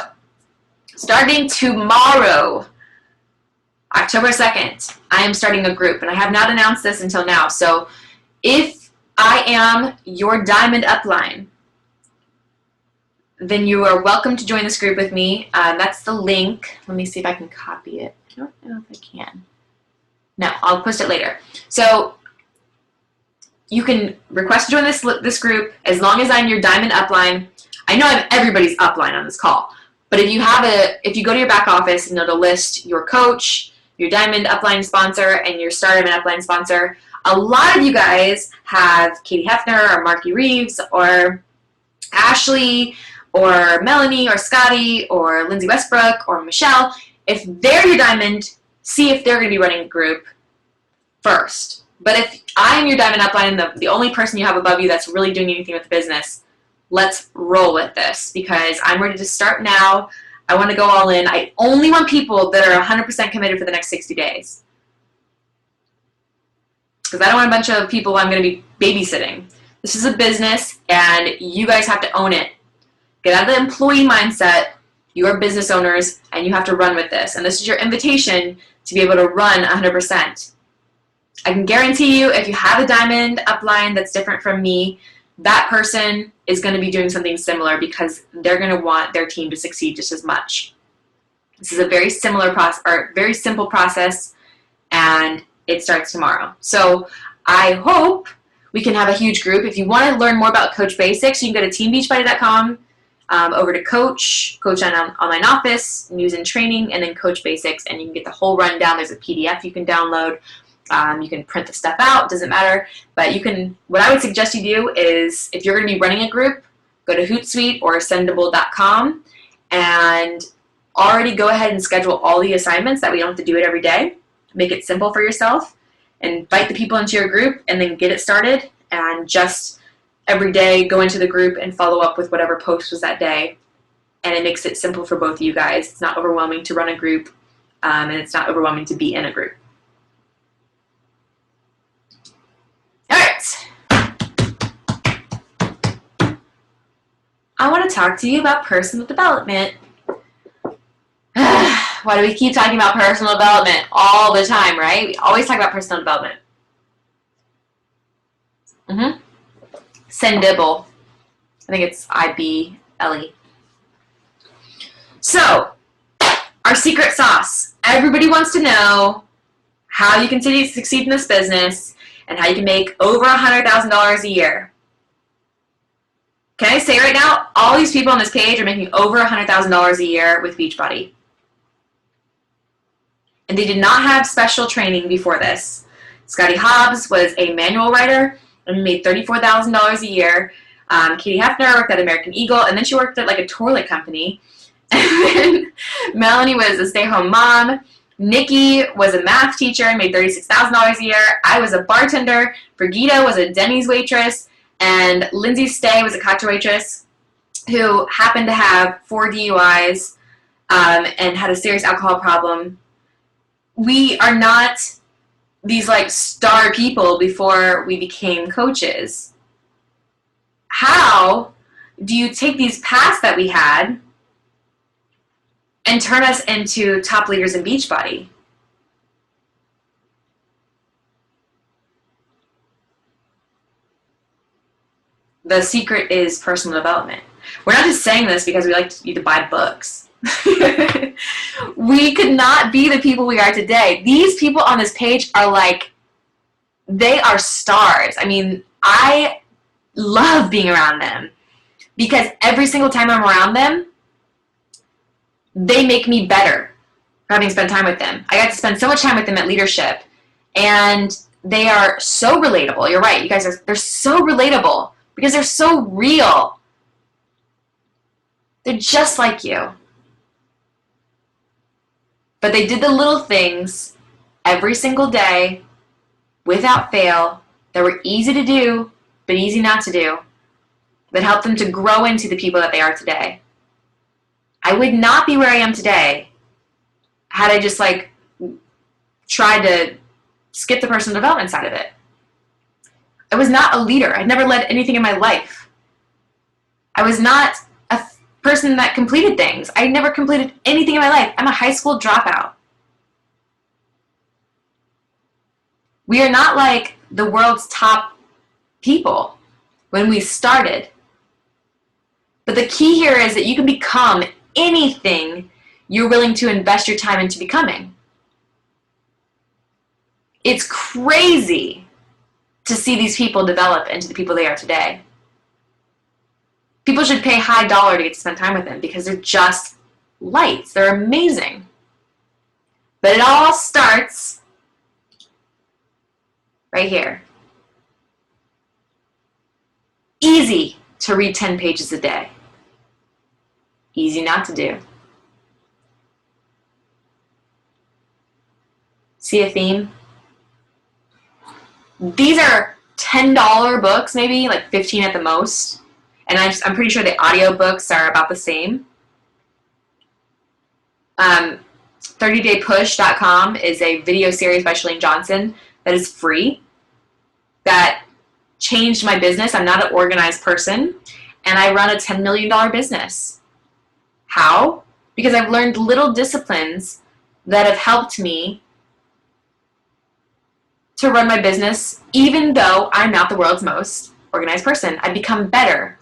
starting tomorrow, October 2nd, I am starting a group, and I have not announced this until now, so if I am your diamond upline, then you are welcome to join this group with me. That's the link. Let me see if I can copy it. I don't know if I can. No, I'll post it later. So you can request to join this group as long as I'm your diamond upline. I know I'm everybody's upline on this call, but if you go to your back office and it'll list your coach, your diamond upline sponsor, and your star diamond upline sponsor, a lot of you guys have Katie Hefner or Marky Reeves or Ashley or Melanie or Scotty or Lindsay Westbrook or Michelle. If they're your diamond, see if they're going to be running a group first. But if I'm your diamond upline and the only person you have above you that's really doing anything with the business, let's roll with this, because I'm ready to start now. I want to go all in. I only want people that are 100% committed for the next 60 days. Because I don't want a bunch of people I'm going to be babysitting. This is a business, and you guys have to own it. Get out of the employee mindset. You are business owners, and you have to run with this. And this is your invitation to be able to run 100%. I can guarantee you, if you have a diamond upline that's different from me, that person is going to be doing something similar because they're going to want their team to succeed just as much. This is a very similar process, or very simple process, and it starts tomorrow. So I hope we can have a huge group. If you want to learn more about Coach Basics, you can go to teambeachbody.com, over to Coach on Online Office, News and Training, and then Coach Basics, and you can get the whole rundown. There's a PDF you can download. You can print the stuff out, doesn't matter. But you can, what I would suggest you do is, if you're going to be running a group, go to Hootsuite or Ascendable.com and already go ahead and schedule all the assignments that we don't have to do it every day. Make it simple for yourself. Invite the people into your group and then get it started, and just every day go into the group and follow up with whatever post was that day. And it makes it simple for both of you guys. It's not overwhelming to run a group, and it's not overwhelming to be in a group. I want to talk to you about personal development. Why do we keep talking about personal development all the time, right? We always talk about personal development. Ascendable. I think it's I-B-L-E. So, our secret sauce. Everybody wants to know how you can succeed in this business and how you can make over $100,000 a year. Can I say right now, all these people on this page are making over $100,000 a year with Beachbody. And they did not have special training before this. Scotty Hobbs was a manual writer and made $34,000 a year. Katie Hefner worked at American Eagle, and then she worked at like a toilet company. And then Melanie was a stay-home mom. Nikki was a math teacher and made $36,000 a year. I was a bartender. Brigida was a Denny's waitress. And Lindsay Stay was a cocktail waitress who happened to have 4 DUIs and had a serious alcohol problem. We are not these like star people before we became coaches. How do you take these paths that we had and turn us into top leaders in Beachbody? The secret is personal development. We're not just saying this because we like you to buy books. We could not be the people we are today. These people on this page are like, they are stars. I mean, I love being around them because every single time I'm around them, they make me better for having spent time with them. I got to spend so much time with them at leadership, and they are so relatable. You're right. You guys they're so relatable because they're so real. They're just like you. But they did the little things every single day without fail that were easy to do, but easy not to do, that helped them to grow into the people that they are today. I would not be where I am today had I just like tried to skip the personal development side of it. I was not a leader. I'd never led anything in my life. I was not a person that completed things. I never completed anything in my life. I'm a high school dropout. We are not like the world's top people when we started. But the key here is that you can become anything you're willing to invest your time into becoming. It's crazy to see these people develop into the people they are today. People should pay high dollar to get to spend time with them because they're just lights. They're amazing. But it all starts right here. Easy to read 10 pages a day. Easy not to do. See a theme? These are $10 books, maybe, like 15 at the most. And I'm pretty sure the audiobooks are about the same. 30daypush.com is a video series by Shalene Johnson that is free, that changed my business. I'm not an organized person, and I run a $10 million business. How? Because I've learned little disciplines that have helped me to run my business, even though I'm not the world's most organized person. I've become better.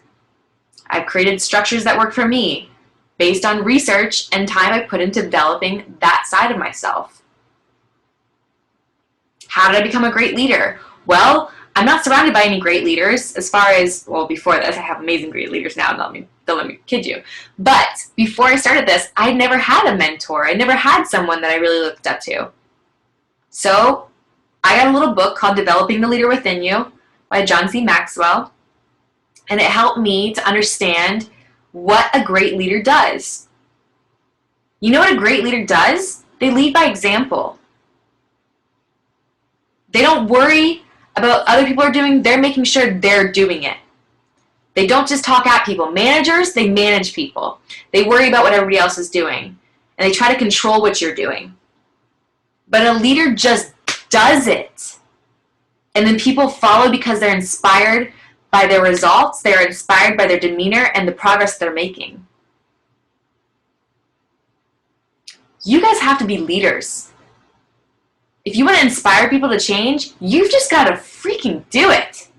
I've created structures that work for me based on research and time I put into developing that side of myself. How did I become a great leader? Well, I'm not surrounded by any great leaders as far as, well, before this, I have amazing great leaders now, don't let me kid you. But before I started this, I never had a mentor. I never had someone that I really looked up to. So I got a little book called Developing the Leader Within You by John C. Maxwell, and it helped me to understand what a great leader does. You know what a great leader does? They lead by example. They don't worry about what other people are doing. They're making sure they're doing it. They don't just talk at people. Managers, they manage people. They worry about what everybody else is doing, and they try to control what you're doing. But a leader just does it. And then people follow because they're inspired by their results. They're inspired by their demeanor and the progress they're making. You guys have to be leaders. If you want to inspire people to change, you've just got to freaking do it.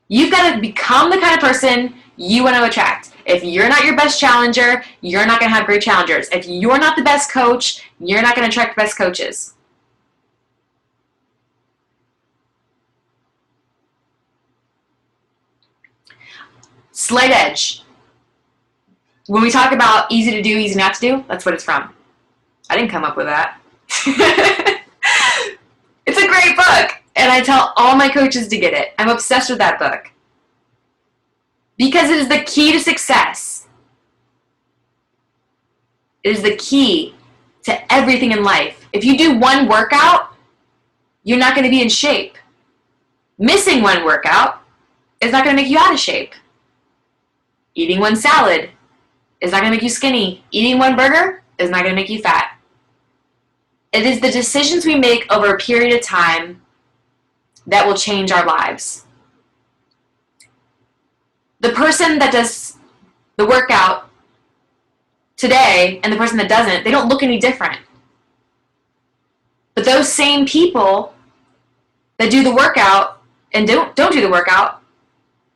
You've got to become the kind of person you want to attract. If you're not your best challenger, you're not going to have great challengers. If you're not the best coach, you're not going to attract the best coaches. Slight edge. When we talk about easy to do, easy not to do, that's what it's from. I didn't come up with that. It's a great book, and I tell all my coaches to get it. I'm obsessed with that book because it is the key to success. It is the key to everything in life. If you do one workout, you're not going to be in shape. Missing one workout is not going to make you out of shape. Eating one salad is not going to make you skinny. Eating one burger is not going to make you fat. It is the decisions we make over a period of time that will change our lives. The person that does the workout today and the person that doesn't, they don't look any different. But those same people that do the workout and don't do the workout,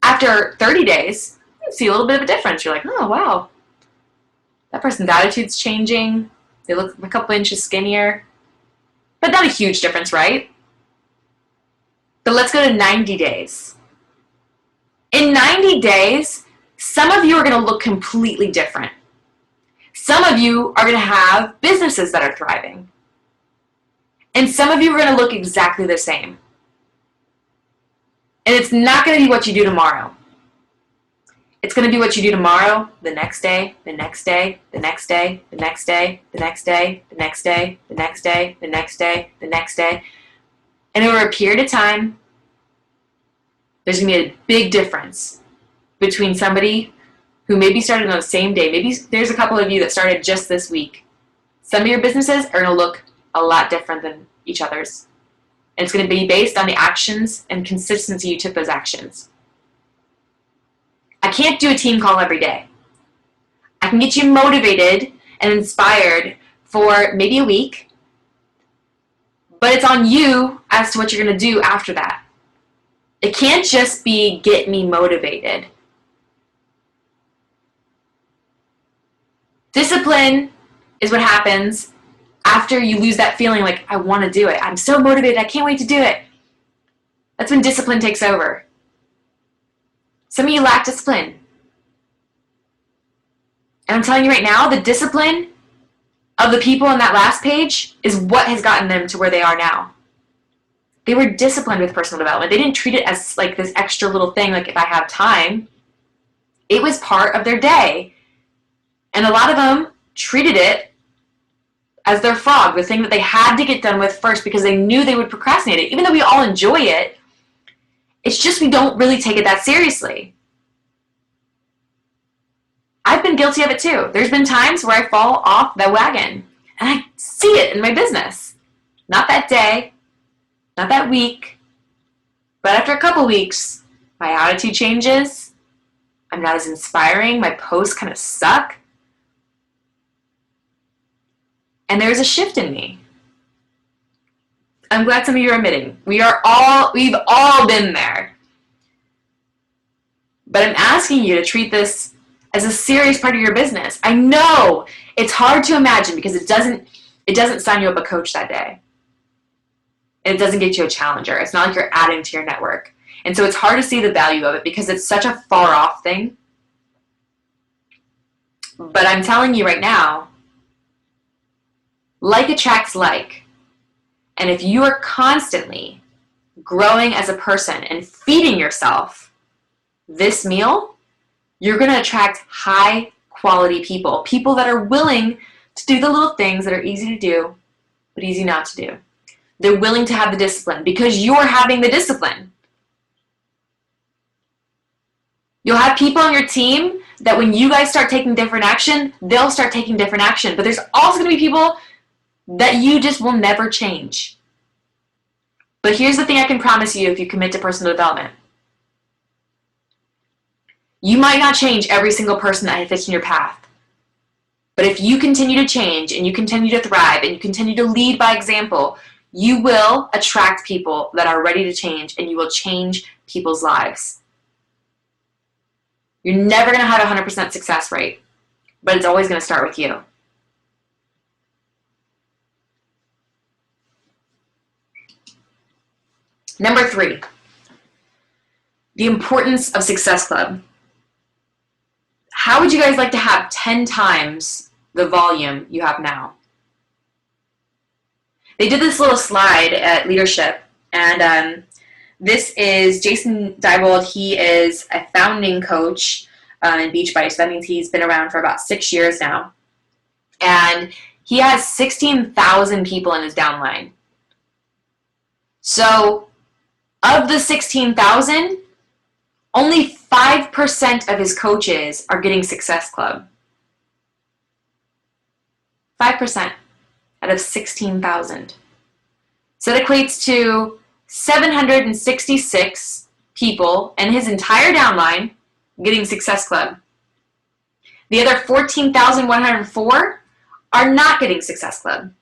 after 30 days, you see a little bit of a difference. You're like, oh, wow. That person's attitude's changing. They look a couple inches skinnier. But not a huge difference, right? But let's go to 90 days. In 90 days, some of you are going to look completely different. Some of you are going to have businesses that are thriving. And some of you are going to look exactly the same. And it's not going to be what you do tomorrow. It's going to be what you do tomorrow, the next day, the next day, the next day, the next day, the next day, the next day, the next day, the next day, the next day. And over a period of time, there's going to be a big difference between somebody who maybe started on the same day. Maybe there's a couple of you that started just this week. Some of your businesses are going to look a lot different than each other's. And it's going to be based on the actions and consistency you took those actions. I can't do a team call every day. I can get you motivated and inspired for maybe a week, but it's on you as to what you're going to do after that. It can't just be get me motivated. Discipline is what happens after you lose that feeling like, I want to do it. I'm so motivated. I can't wait to do it. That's when discipline takes over. Some of you lack discipline. And I'm telling you right now, the discipline of the people on that last page is what has gotten them to where they are now. They were disciplined with personal development. They didn't treat it as like this extra little thing, like if I have time. It was part of their day. And a lot of them treated it as their frog, the thing that they had to get done with first because they knew they would procrastinate it. Even though we all enjoy it, it's just we don't really take it that seriously. I've been guilty of it too. There's been times where I fall off the wagon, and I see it in my business. Not that day, not that week, but after a couple weeks, my attitude changes. I'm not as inspiring. My posts kind of suck. And there's a shift in me. I'm glad some of you are admitting. We've all been there. But I'm asking you to treat this as a serious part of your business. I know it's hard to imagine because it doesn't sign you up a coach that day. And it doesn't get you a challenger. It's not like you're adding to your network. And so it's hard to see the value of it because it's such a far off thing. But I'm telling you right now, like attracts like. And if you are constantly growing as a person and feeding yourself this meal, you're going to attract high quality people. People that are willing to do the little things that are easy to do, but easy not to do. They're willing to have the discipline because you're having the discipline. You'll have people on your team that when you guys start taking different action, they'll start taking different action. But there's also going to be people that you just will never change. But here's the thing I can promise you if you commit to personal development. You might not change every single person that fits in your path. But if you continue to change and you continue to thrive and you continue to lead by example, you will attract people that are ready to change and you will change people's lives. You're never going to have a 100% success rate, but it's always going to start with you. Number 3, the importance of Success Club. How would you guys like to have 10 times the volume you have now? They did this little slide at Leadership, and this is Jason Diebold. He is a founding coach in Beachbody, so that means he's been around for about 6 years now. And he has 16,000 people in his downline. So of the 16,000, only 5% of his coaches are getting Success Club. 5% out of 16,000. So that equates to 766 people in his entire downline getting Success Club. The other 14,104 are not getting Success Club.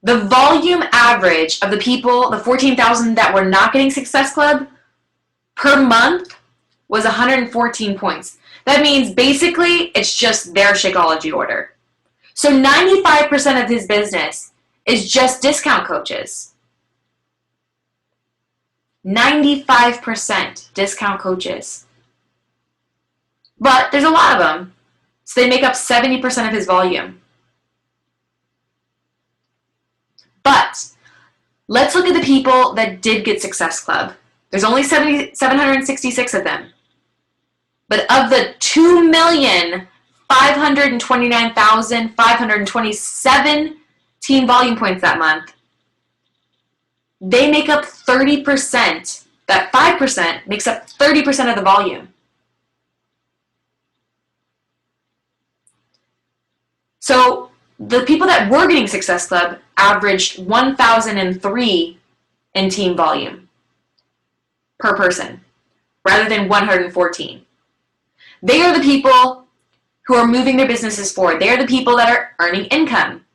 The volume average of the people, the 14,000 that were not getting Success Club per month was 114 points. That means basically it's just their Shakeology order. So 95% of his business is just discount coaches. 95% discount coaches. But there's a lot of them. So they make up 70% of his volume. But let's look at the people that did get Success Club. There's only 766 of them. But of the 2,529,527 team volume points that month, they make up 30%. That 5% makes up 30% of the volume. So the people that were getting Success Club averaged 1,003 in team volume per person, rather than 114. They are the people who are moving their businesses forward. They are the people that are earning income.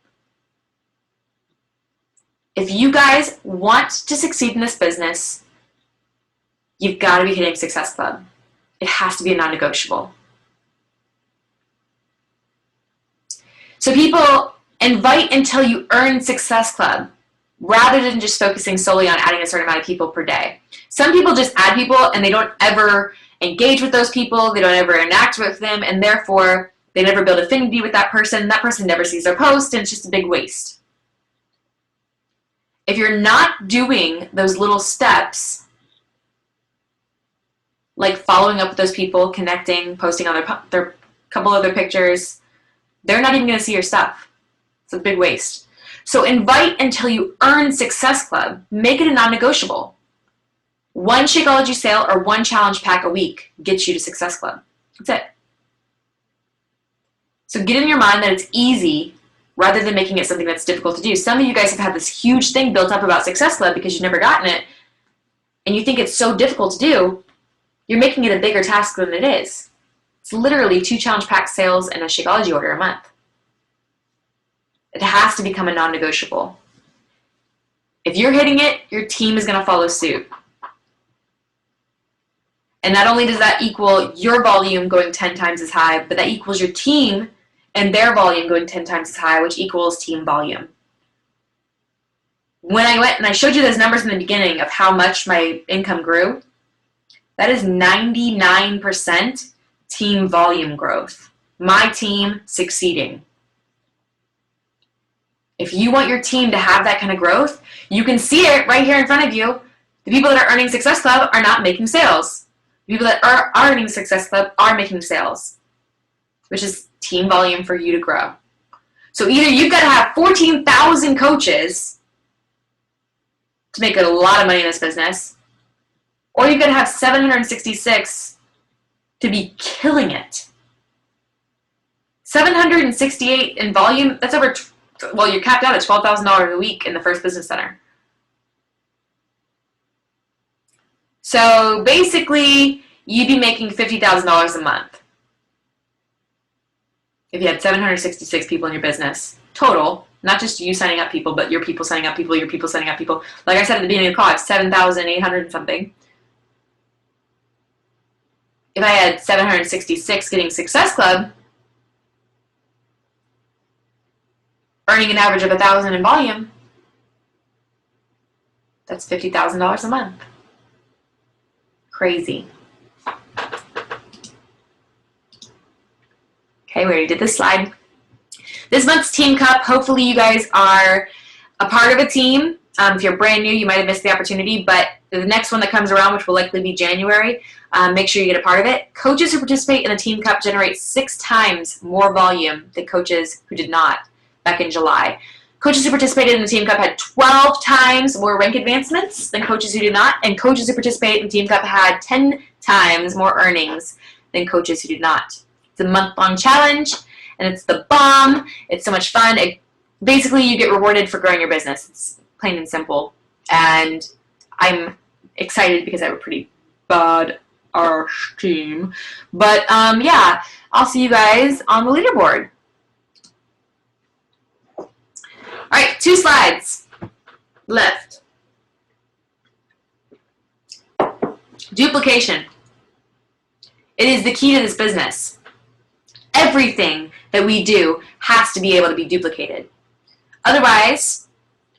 If you guys want to succeed in this business, you've got to be hitting Success Club. It has to be a non-negotiable. So people invite until you earn Success Club rather than just focusing solely on adding a certain amount of people per day. Some people just add people and they don't ever engage with those people. They don't ever interact with them, and therefore they never build affinity with that person. That person never sees their post, and it's just a big waste. If you're not doing those little steps, like following up with those people, connecting, posting on their couple of their pictures, they're not even going to see your stuff. It's a big waste. So invite until you earn Success Club. Make it a non-negotiable. One Shakeology sale or one challenge pack a week gets you to Success Club. That's it. So get in your mind that it's easy rather than making it something that's difficult to do. Some of you guys have had this huge thing built up about Success Club because you've never gotten it, and you think it's so difficult to do. You're making it a bigger task than it is. It's literally 2 challenge pack sales and a Shakeology order a month. It has to become a non-negotiable. If you're hitting it, your team is going to follow suit. And not only does that equal your volume going 10 times as high, but that equals your team and their volume going 10 times as high, which equals team volume. When I went and I showed you those numbers in the beginning of how much my income grew, that is 99% team volume growth. My team succeeding. If you want your team to have that kind of growth, you can see it right here in front of you. The people that are earning Success Club are not making sales. The people that are earning Success Club are making sales, which is team volume for you to grow. So either you've got to have 14,000 coaches to make a lot of money in this business, or you've got to have 766 to be killing it. 768 in volume, that's over, well, you're capped out at $12,000 a week in the first business center. So basically, you'd be making $50,000 a month if you had 766 people in your business total, not just you signing up people, but your people signing up people, your people signing up people. Like I said at the beginning of the call, it's 7,800 and something. If I had 766 getting Success Club, earning an average of $1,000 in volume, that's $50,000 a month. Crazy. Okay, we already did this slide. This month's Team Cup, hopefully you guys are a part of a team. If you're brand new, you might have missed the opportunity, but the next one that comes around, which will likely be January, make sure you get a part of it. Coaches who participate in the Team Cup generate 6 times more volume than coaches who did not back in July. Coaches who participated in the Team Cup had 12 times more rank advancements than coaches who did not, and coaches who participated in the Team Cup had 10 times more earnings than coaches who did not. It's a month-long challenge, and it's the bomb. It's so much fun. Basically, you get rewarded for growing your business. It's plain and simple, and I'm excited because I have a pretty bad-arsh team. But, yeah, I'll see you guys on the leaderboard. All right, 2 slides left. Duplication. It is the key to this business. Everything that we do has to be able to be duplicated. Otherwise,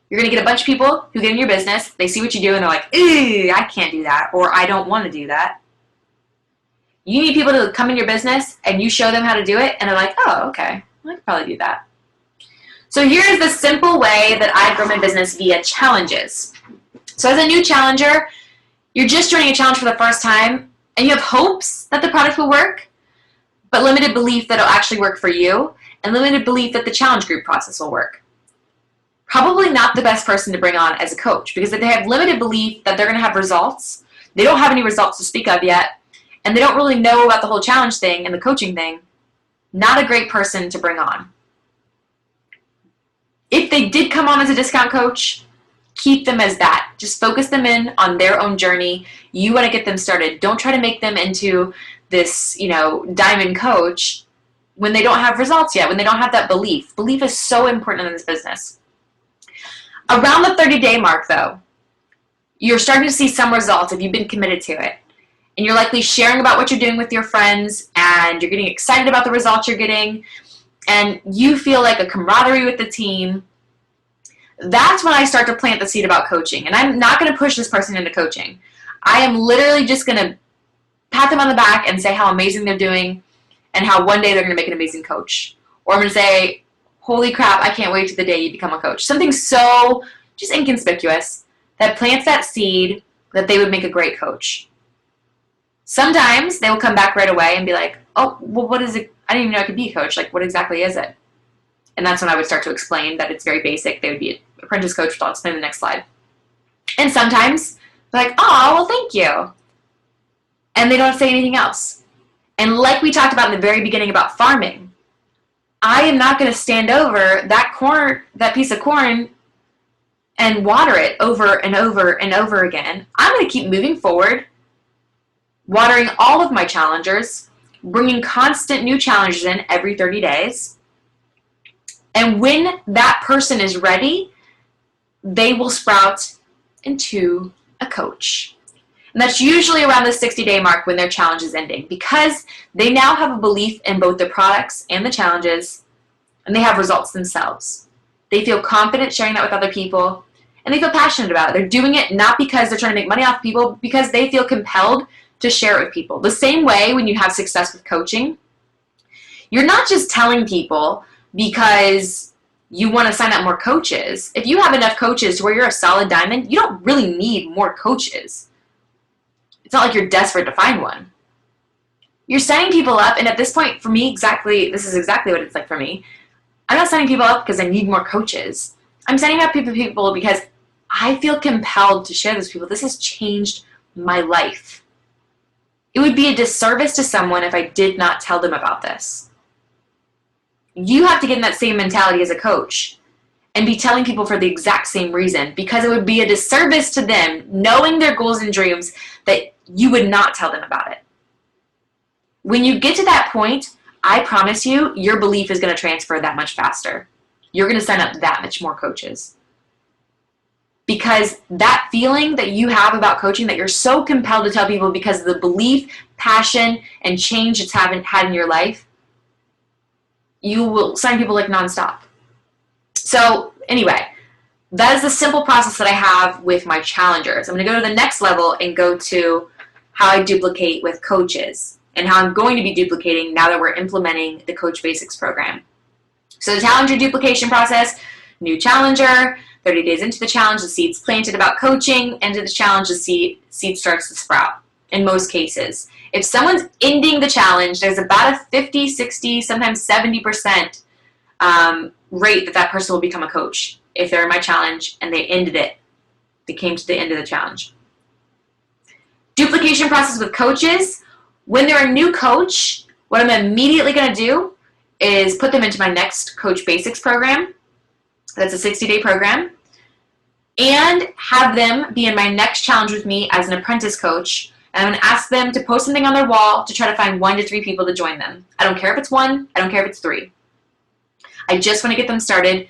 you're going to get a bunch of people who get in your business, they see what you do, and they're like, ew, I can't do that, or I don't want to do that. You need people to come in your business, and you show them how to do it, and they're like, oh, okay, I could probably do that. So here's the simple way that I grow my business via challenges. So as a new challenger, you're just joining a challenge for the first time, and you have hopes that the product will work, but limited belief that it'll actually work for you, and limited belief that the challenge group process will work. Probably not the best person to bring on as a coach, because if they have limited belief that they're going to have results, they don't have any results to speak of yet, and they don't really know about the whole challenge thing and the coaching thing, not a great person to bring on. If they did come on as a discount coach, keep them as that. Just focus them in on their own journey. You want to get them started. Don't try to make them into this, diamond coach when they don't have results yet, when they don't have that belief. Belief is so important in this business. Around the 30-day mark, though, you're starting to see some results if you've been committed to it. And you're likely sharing about what you're doing with your friends, and you're getting excited about the results you're getting, and you feel like a camaraderie with the team. That's when I start to plant the seed about coaching. And I'm not going to push this person into coaching. I am literally just going to pat them on the back and say how amazing they're doing and how one day they're going to make an amazing coach. Or I'm going to say, holy crap, I can't wait to the day you become a coach. Something so just inconspicuous that plants that seed that they would make a great coach. Sometimes they will come back right away and be like, oh, well, what is it? I didn't even know I could be a coach. Like, what exactly is it? And that's when I would start to explain that it's very basic. They would be an apprentice coach, which I'll explain in the next slide. And sometimes they're like, oh, well, thank you. And they don't say anything else. And like we talked about in the very beginning about farming, I am not going to stand over that piece of corn and water it over and over and over again. I'm going to keep moving forward, watering all of my challengers, bringing constant new challenges in every 30 days. And when that person is ready, they will sprout into a coach. And that's usually around the 60-day mark when their challenge is ending, because they now have a belief in both the products and the challenges, and they have results themselves. They feel confident sharing that with other people, and they feel passionate about it. They're doing it not because they're trying to make money off people, because they feel compelled to share it with people. The same way when you have success with coaching, you're not just telling people because you want to sign up more coaches. If you have enough coaches to where you're a solid diamond, you don't really need more coaches. It's not like you're desperate to find one. You're setting people up, and at this point, for me, this is exactly what it's like for me. I'm not setting people up because I need more coaches. I'm setting up people because I feel compelled to share this with people. This has changed my life. It would be a disservice to someone if I did not tell them about this. You have to get in that same mentality as a coach and be telling people for the exact same reason, because it would be a disservice to them, knowing their goals and dreams, that you would not tell them about it. When you get to that point, I promise you, your belief is going to transfer that much faster. You're going to sign up that much more coaches. Because that feeling that you have about coaching, that you're so compelled to tell people because of the belief, passion, and change it's had in your life, you will sign people like nonstop. So anyway, that is the simple process that I have with my challengers. I'm going to go to the next level and go to how I duplicate with coaches, and how I'm going to be duplicating now that we're implementing the Coach Basics program. So the challenger duplication process: new challenger, 30 days into the challenge, the seed's planted about coaching, into the challenge, the seed starts to sprout in most cases. If someone's ending the challenge, there's about a 50, 60, sometimes 70% rate that person will become a coach if they're in my challenge and they ended it. They came to the end of the challenge. Duplication process with coaches: when they're a new coach, what I'm immediately going to do is put them into my next Coach Basics program. That's a 60-day program. And have them be in my next challenge with me as an apprentice coach. And I'm going to ask them to post something on their wall to try to find 1 to 3 people to join them. I don't care if it's 1. I don't care if it's 3. I just want to get them started.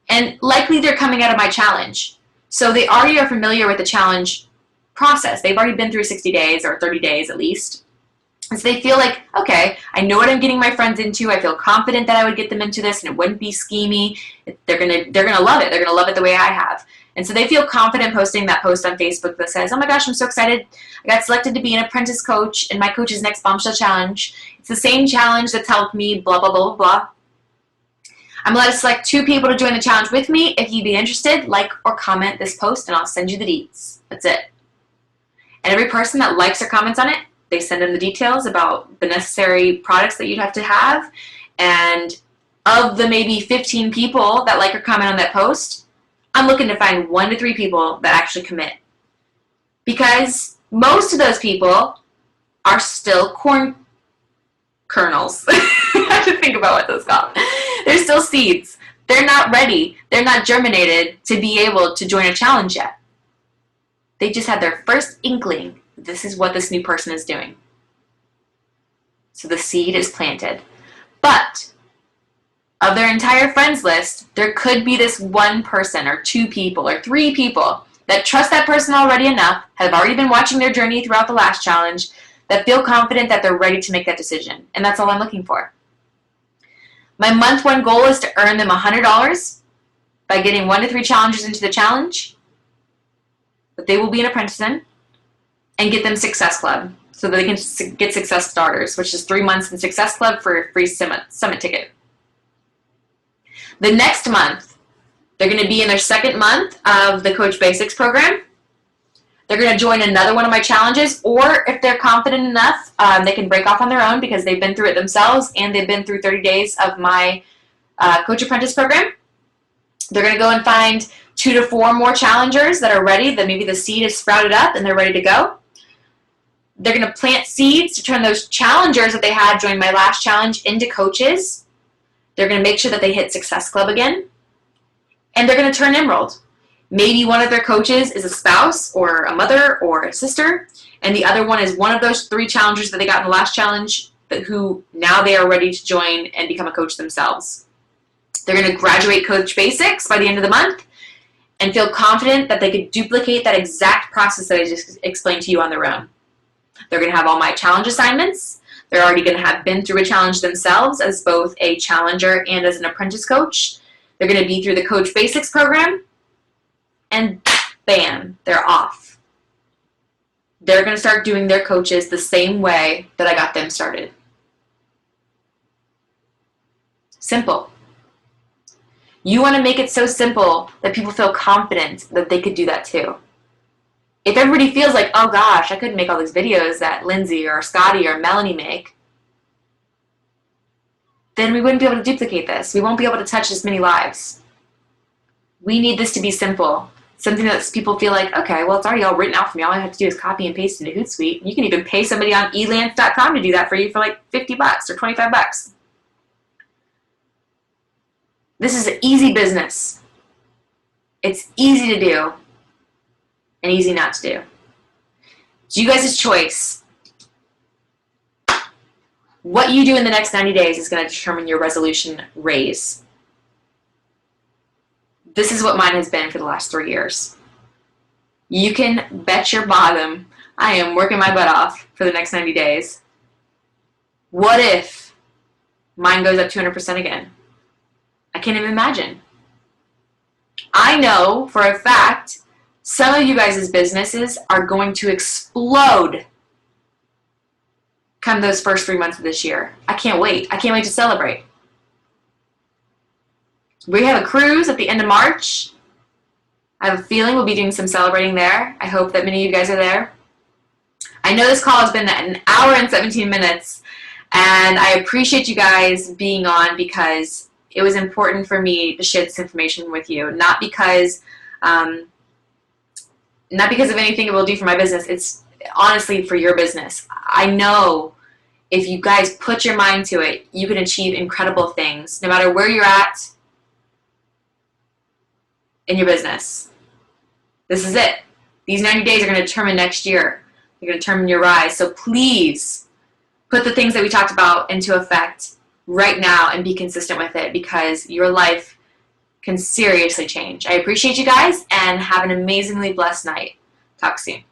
And likely they're coming out of my challenge. So they already are familiar with the challenge process. They've already been through 60 days or 30 days at least. And so they feel like, okay, I know what I'm getting my friends into. I feel confident that I would get them into this and it wouldn't be schemy. They're gonna love it. They're gonna love it the way I have. And so they feel confident posting that post on Facebook that says, oh my gosh, I'm so excited. I got selected to be an apprentice coach in my coach's next bombshell challenge. It's the same challenge that's helped me, blah, blah, blah, blah. I'm allowed to select 2 people to join the challenge with me. If you'd be interested, like or comment this post and I'll send you the deets. That's it. And every person that likes or comments on it, they send them the details about the necessary products that you'd have to have. And of the maybe 15 people that like or comment on that post, I'm looking to find 1 to 3 people that actually commit. Because most of those people are still corn kernels. I have to think about what those called. They're still seeds. They're not ready. They're not germinated to be able to join a challenge yet. They just had their first inkling. This is what this new person is doing. So the seed is planted. But of their entire friends list, there could be this 1 person or 2 people or 3 people that trust that person already enough, have already been watching their journey throughout the last challenge, that feel confident that they're ready to make that decision. And that's all I'm looking for. My month 1 goal is to earn them $100 by getting 1 to 3 challengers into the challenge that they will be an apprentice in, and get them Success Club so that they can get Success Starters, which is 3 months in Success Club for a free summit ticket. The next month, they're going to be in their 2nd month of the Coach Basics program. They're going to join another one of my challenges, or if they're confident enough, they can break off on their own because they've been through it themselves and they've been through 30 days of my Coach Apprentice program. They're going to go and find 2 to 4 more challengers that are ready, that maybe the seed is sprouted up and they're ready to go. They're going to plant seeds to turn those challengers that they had join my last challenge into coaches. They're going to make sure that they hit Success Club again. And they're going to turn Emerald. Maybe one of their coaches is a spouse or a mother or a sister, and the other one is one of those 3 challengers that they got in the last challenge, who now they are ready to join and become a coach themselves. They're going to graduate Coach Basics by the end of the month and feel confident that they could duplicate that exact process that I just explained to you on their own. They're going to have all my challenge assignments. They're already going to have been through a challenge themselves as both a challenger and as an apprentice coach. They're going to be through the Coach Basics program, and bam, they're off. They're going to start doing their coaches the same way that I got them started. Simple. You want to make it so simple that people feel confident that they could do that too. If everybody feels like, oh gosh, I couldn't make all these videos that Lindsay or Scotty or Melanie make, then we wouldn't be able to duplicate this. We won't be able to touch as many lives. We need this to be simple. Something that people feel like, okay, well, it's already all written out for me. All I have to do is copy and paste into Hootsuite. You can even pay somebody on elance.com to do that for you for like $50 or $25. This is an easy business. It's easy to do and easy not to do. It's you guys' choice. What you do in the next 90 days is going to determine your resolution raise. This is what mine has been for the last 3 years. You can bet your bottom I am working my butt off for the next 90 days. What if mine goes up 200% again? I can't even imagine. I know for a fact some of you guys' businesses are going to explode come those first 3 months of this year. I can't wait. I can't wait to celebrate. We have a cruise at the end of March. I have a feeling we'll be doing some celebrating there. I hope that many of you guys are there. I know this call has been an hour and 17 minutes, and I appreciate you guys being on because it was important for me to share this information with you, not because of anything it will do for my business. It's honestly for your business. I know if you guys put your mind to it, you can achieve incredible things, no matter where you're at in your business. This is it. These 90 days are going to determine next year. They're going to determine your rise. So please put the things that we talked about into effect right now and be consistent with it because your life can seriously change. I appreciate you guys and have an amazingly blessed night. Talk soon.